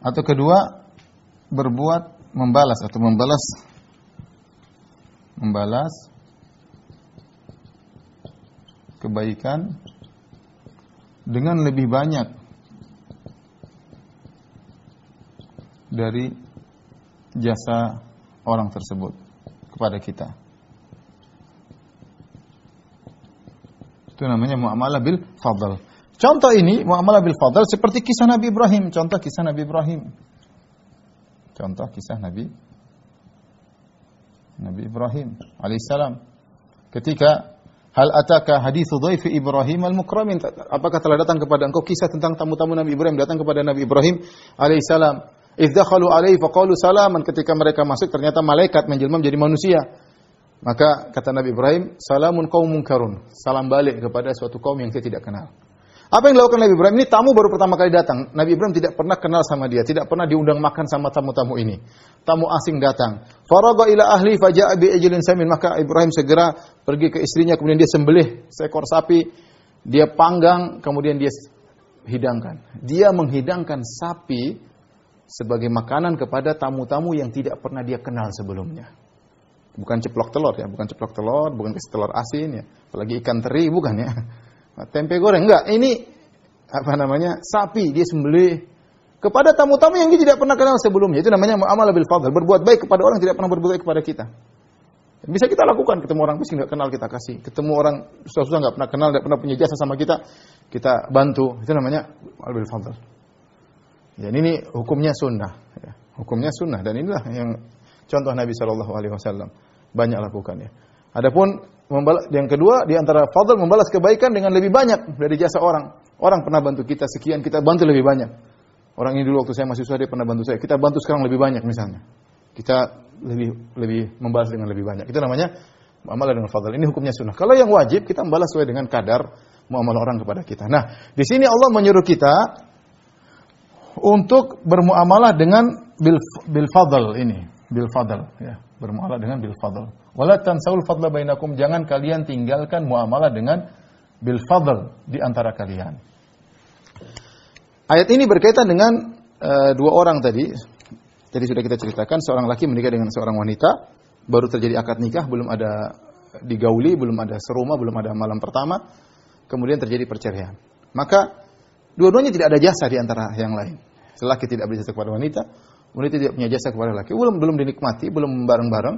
Atau kedua, membalas kebaikan dengan lebih banyak dari jasa orang tersebut kepada kita. Itu namanya muamalah bil fadl. Contoh ini muamalah bil fadl seperti kisah Nabi Ibrahim. Contoh kisah Nabi Ibrahim alaihissalam. Ketika hal ataka haditsu dhaifi Ibrahim al-mukramin, apakah telah datang kepada engkau kisah tentang tamu-tamu Nabi Ibrahim datang kepada Nabi Ibrahim alaihissalam? Idz dakhalu alaihi faqalu salaman, ketika mereka masuk ternyata malaikat menjelma menjadi manusia. Maka kata Nabi Ibrahim, salamun qaumun munkarun, salam balik kepada suatu kaum yang saya tidak kenal. Apa yang dilakukan Nabi Ibrahim? Ini tamu baru pertama kali datang. Nabi Ibrahim tidak pernah kenal sama dia, tidak pernah diundang makan sama tamu-tamu ini. Tamu asing datang. Faragha ila ahli faja'a bi ajlin samin, maka Ibrahim segera pergi ke istrinya, kemudian dia sembelih seekor sapi, dia panggang, kemudian dia hidangkan. Dia menghidangkan sapi sebagai makanan kepada tamu-tamu yang tidak pernah dia kenal sebelumnya. Bukan ceplok telur ya, bukan ceplok telur, bukan kasih telur asin ya, apalagi ikan teri bukan ya. Tempe goreng enggak, ini apa namanya? Sapi dia sembelih kepada tamu-tamu yang dia tidak pernah kenal sebelumnya. Itu namanya muamalah bil fadl, berbuat baik kepada orang yang tidak pernah berbuat baik kepada kita. Bisa kita lakukan, ketemu orang miskin nggak kenal kita kasih, ketemu orang susah-susah nggak pernah kenal, nggak pernah punya jasa sama kita, kita bantu. Itu namanya al-bil fadl. Ya, ini hukumnya sunnah. Ya. Hukumnya sunnah dan inilah yang contoh Nabi SAW banyak lakukan ya. Adapun yang kedua di antara fadl membalas kebaikan dengan lebih banyak dari jasa orang. Orang pernah bantu kita sekian, kita bantu lebih banyak. Orang ini dulu waktu saya masih susah dia pernah bantu saya, kita bantu sekarang lebih banyak misalnya. Kita lebih membalas dengan lebih banyak. Itu namanya muamalah dengan fadl. Ini hukumnya sunnah. Kalau yang wajib kita membalas sesuai dengan kadar muamalah orang kepada kita. Nah, di sini Allah menyuruh kita untuk bermuamalah dengan bil fadl ini, bil fadl ya, bermuamalah dengan bil fadl. Wala tansaul fadla bainakum, jangan kalian tinggalkan muamalah dengan bil fadl di antara kalian. Ayat ini berkaitan dengan dua orang tadi. Jadi sudah kita ceritakan seorang laki menikah dengan seorang wanita, baru terjadi akad nikah, belum ada digauli, belum ada serumah, belum ada malam pertama, kemudian terjadi perceraian. Maka dua-duanya tidak ada jasa di antara yang lain. Laki tidak berjasa kepada wanita, wanita tidak punya jasa kepada laki. Belum dinikmati, belum bareng-bareng.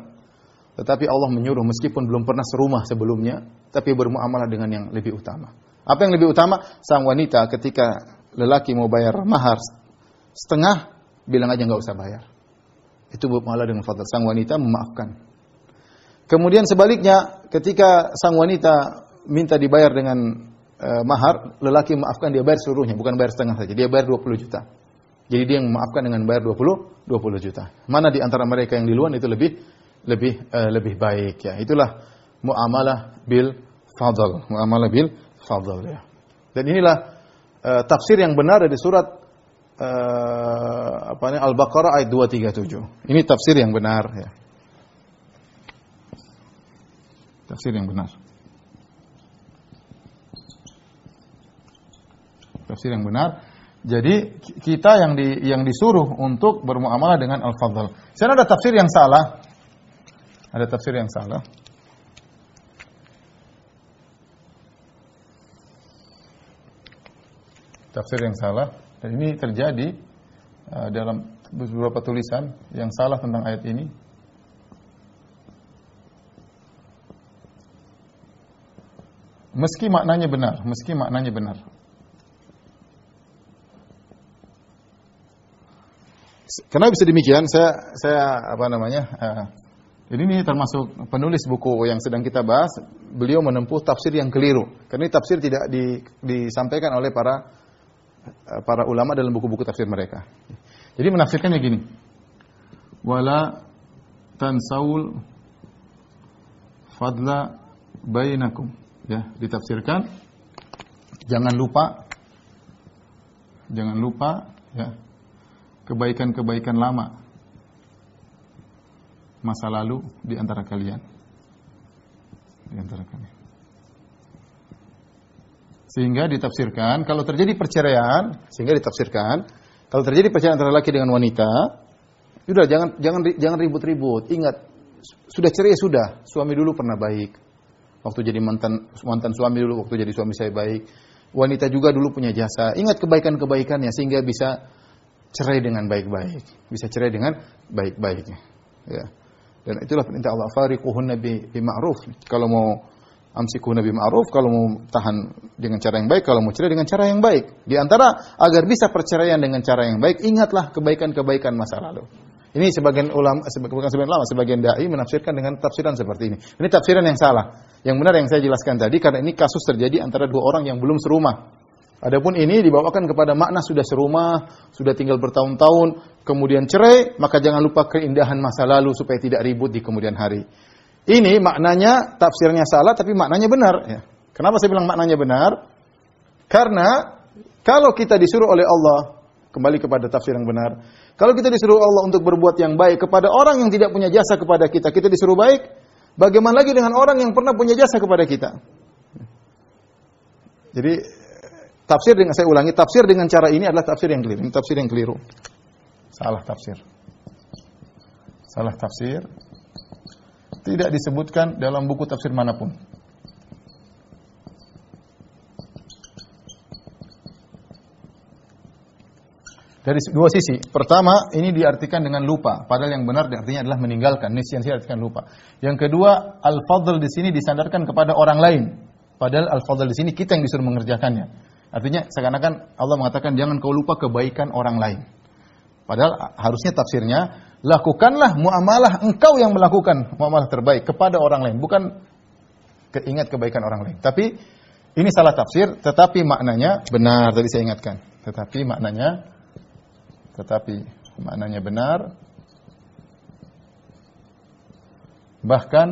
Tetapi Allah menyuruh meskipun belum pernah serumah sebelumnya, tapi bermuamalah dengan yang lebih utama. Apa yang lebih utama? Sang wanita ketika lelaki mau bayar mahar setengah, bilang aja nggak usah bayar. Itu muamalah dengan fadl. Sang wanita memaafkan. Kemudian sebaliknya, ketika sang wanita minta dibayar dengan mahar, lelaki memaafkan, dia bayar seluruhnya, bukan bayar setengah saja. Dia bayar 20 juta. Jadi dia memaafkan dengan bayar 20 juta. Mana di antara mereka yang di luar itu lebih baik ya. Itulah muamalah bil fadl. Muamalah bil fadl ya. Dan inilah tafsir yang benar dari surat Al-Baqarah ayat 237. Ini tafsir yang benar ya. Tafsir yang benar. Tafsir yang benar. Jadi kita yang disuruh untuk bermuamalah dengan al-fadl. Sana ada tafsir yang salah. Ada tafsir yang salah. Tafsir yang salah. Dan ini terjadi dalam beberapa tulisan yang salah tentang ayat ini. Meski maknanya benar. Kenapa bisa demikian? Saya jadi ini termasuk penulis buku yang sedang kita bahas. Beliau menempuh tafsir yang keliru. Karena ini tafsir tidak disampaikan oleh para ulama dalam buku-buku tafsir mereka. Jadi menafsirkannya gini. Wala tansaul fadla bainakum. Ya, ditafsirkan jangan lupa ya kebaikan-kebaikan lama masa lalu di antara kalian. Sehingga ditafsirkan kalau terjadi perceraian, kalau terjadi perceraian antara laki dengan wanita, sudah jangan ribut-ribut. Ingat, sudah cerai sudah. Suami dulu pernah baik. Waktu jadi mantan suami dulu, waktu jadi suami saya baik. Wanita juga dulu punya jasa. Ingat kebaikan-kebaikannya sehingga bisa cerai dengan baik-baik. Ya. Dan itulah perintah Allah, fariquhunna bi ma'ruf. Kalau mau amsikuhunna bi ma'ruf, kalau mau tahan dengan cara yang baik, kalau mau cerai dengan cara yang baik. Di antara agar bisa perceraian dengan cara yang baik, ingatlah kebaikan-kebaikan masa lalu. Ini sebagian dai menafsirkan dengan tafsiran seperti ini. Ini tafsiran yang salah. Yang benar yang saya jelaskan tadi, karena ini kasus terjadi antara dua orang yang belum serumah. Adapun ini dibawakan kepada makna sudah serumah, sudah tinggal bertahun-tahun, kemudian cerai, maka jangan lupa keindahan masa lalu supaya tidak ribut di kemudian hari. Ini maknanya, tafsirnya salah, tapi maknanya benar. Ya. Kenapa saya bilang maknanya benar? Karena kalau kita disuruh oleh Allah, kembali kepada tafsir yang benar, kalau kita disuruh Allah untuk berbuat yang baik kepada orang yang tidak punya jasa kepada kita, kita disuruh baik, bagaimana lagi dengan orang yang pernah punya jasa kepada kita? Jadi, saya ulangi, tafsir dengan cara ini adalah tafsir yang keliru. Ini tafsir yang keliru. Salah tafsir. Tidak disebutkan dalam buku tafsir manapun. Dari dua sisi. Pertama, ini diartikan dengan lupa, padahal yang benar artinya adalah meninggalkan. Nisyan diartikan lupa. Yang kedua, al-fadl di sini disandarkan kepada orang lain. Padahal al-fadl di sini kita yang disuruh mengerjakannya. Artinya seakan-akan Allah mengatakan jangan kau lupa kebaikan orang lain. Padahal harusnya tafsirnya, lakukanlah muamalah engkau yang melakukan muamalah terbaik kepada orang lain, bukan ingat kebaikan orang lain. Tapi ini salah tafsir, tetapi maknanya benar, tadi saya ingatkan. Tetapi maknanya benar. Bahkan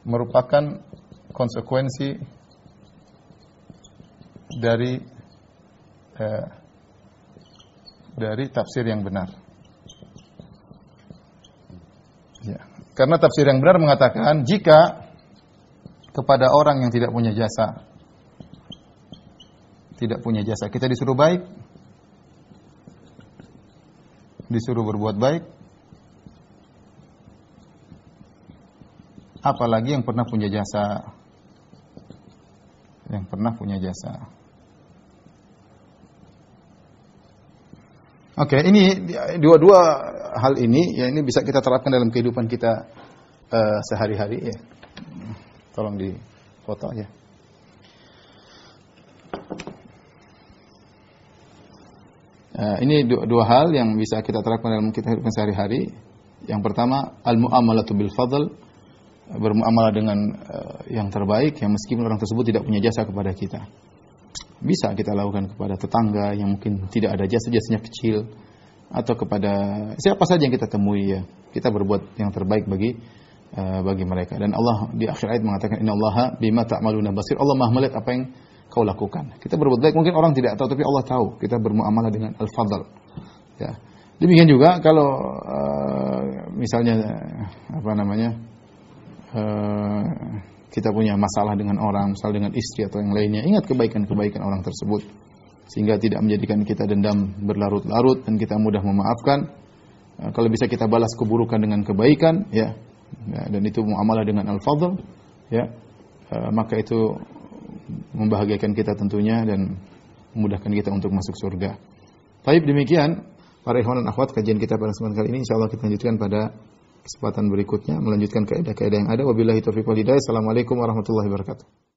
merupakan konsekuensi dari tafsir yang benar. Ya. Karena tafsir yang benar mengatakan jika kepada orang yang tidak punya jasa kita disuruh baik, disuruh berbuat baik, apalagi yang pernah punya jasa. Oke, ini dua-dua hal ini ya, ini bisa kita terapkan dalam kehidupan kita sehari-hari ya. Tolong difoto aja. Ini dua hal yang bisa kita terapkan dalam kehidupan sehari-hari. Yang pertama, al-mu'amalatu bil fadl, bermuamalah dengan yang terbaik, yang meskipun orang tersebut tidak punya jasa kepada kita. Bisa kita lakukan kepada tetangga yang mungkin tidak ada jasanya kecil, atau kepada siapa saja yang kita temui ya. Kita berbuat yang terbaik bagi mereka. Dan Allah di akhir ayat mengatakan innallaha bima ta'maluna basir. Allah Maha melihat apa yang kau lakukan. Kita berbuat baik mungkin orang tidak tahu, tapi Allah tahu. Kita bermuamalah dengan al-fadl. Ya. Demikian juga kalau misalnya kita punya masalah dengan orang, misalnya dengan istri atau yang lainnya, ingat kebaikan-kebaikan orang tersebut sehingga tidak menjadikan kita dendam berlarut-larut dan kita mudah memaafkan. Kalau bisa kita balas keburukan dengan kebaikan, ya, dan itu muamalah dengan al-fadl, ya, maka itu membahagiakan kita tentunya dan memudahkan kita untuk masuk surga. Baik, demikian para ikhwan dan akhwat kajian kita pada kesempatan kali ini. Insyaallah kita lanjutkan pada kesempatan berikutnya, melanjutkan kaidah-kaidah yang ada. Wabillahi taufiq wal hidayah. Assalamualaikum warahmatullahi wabarakatuh.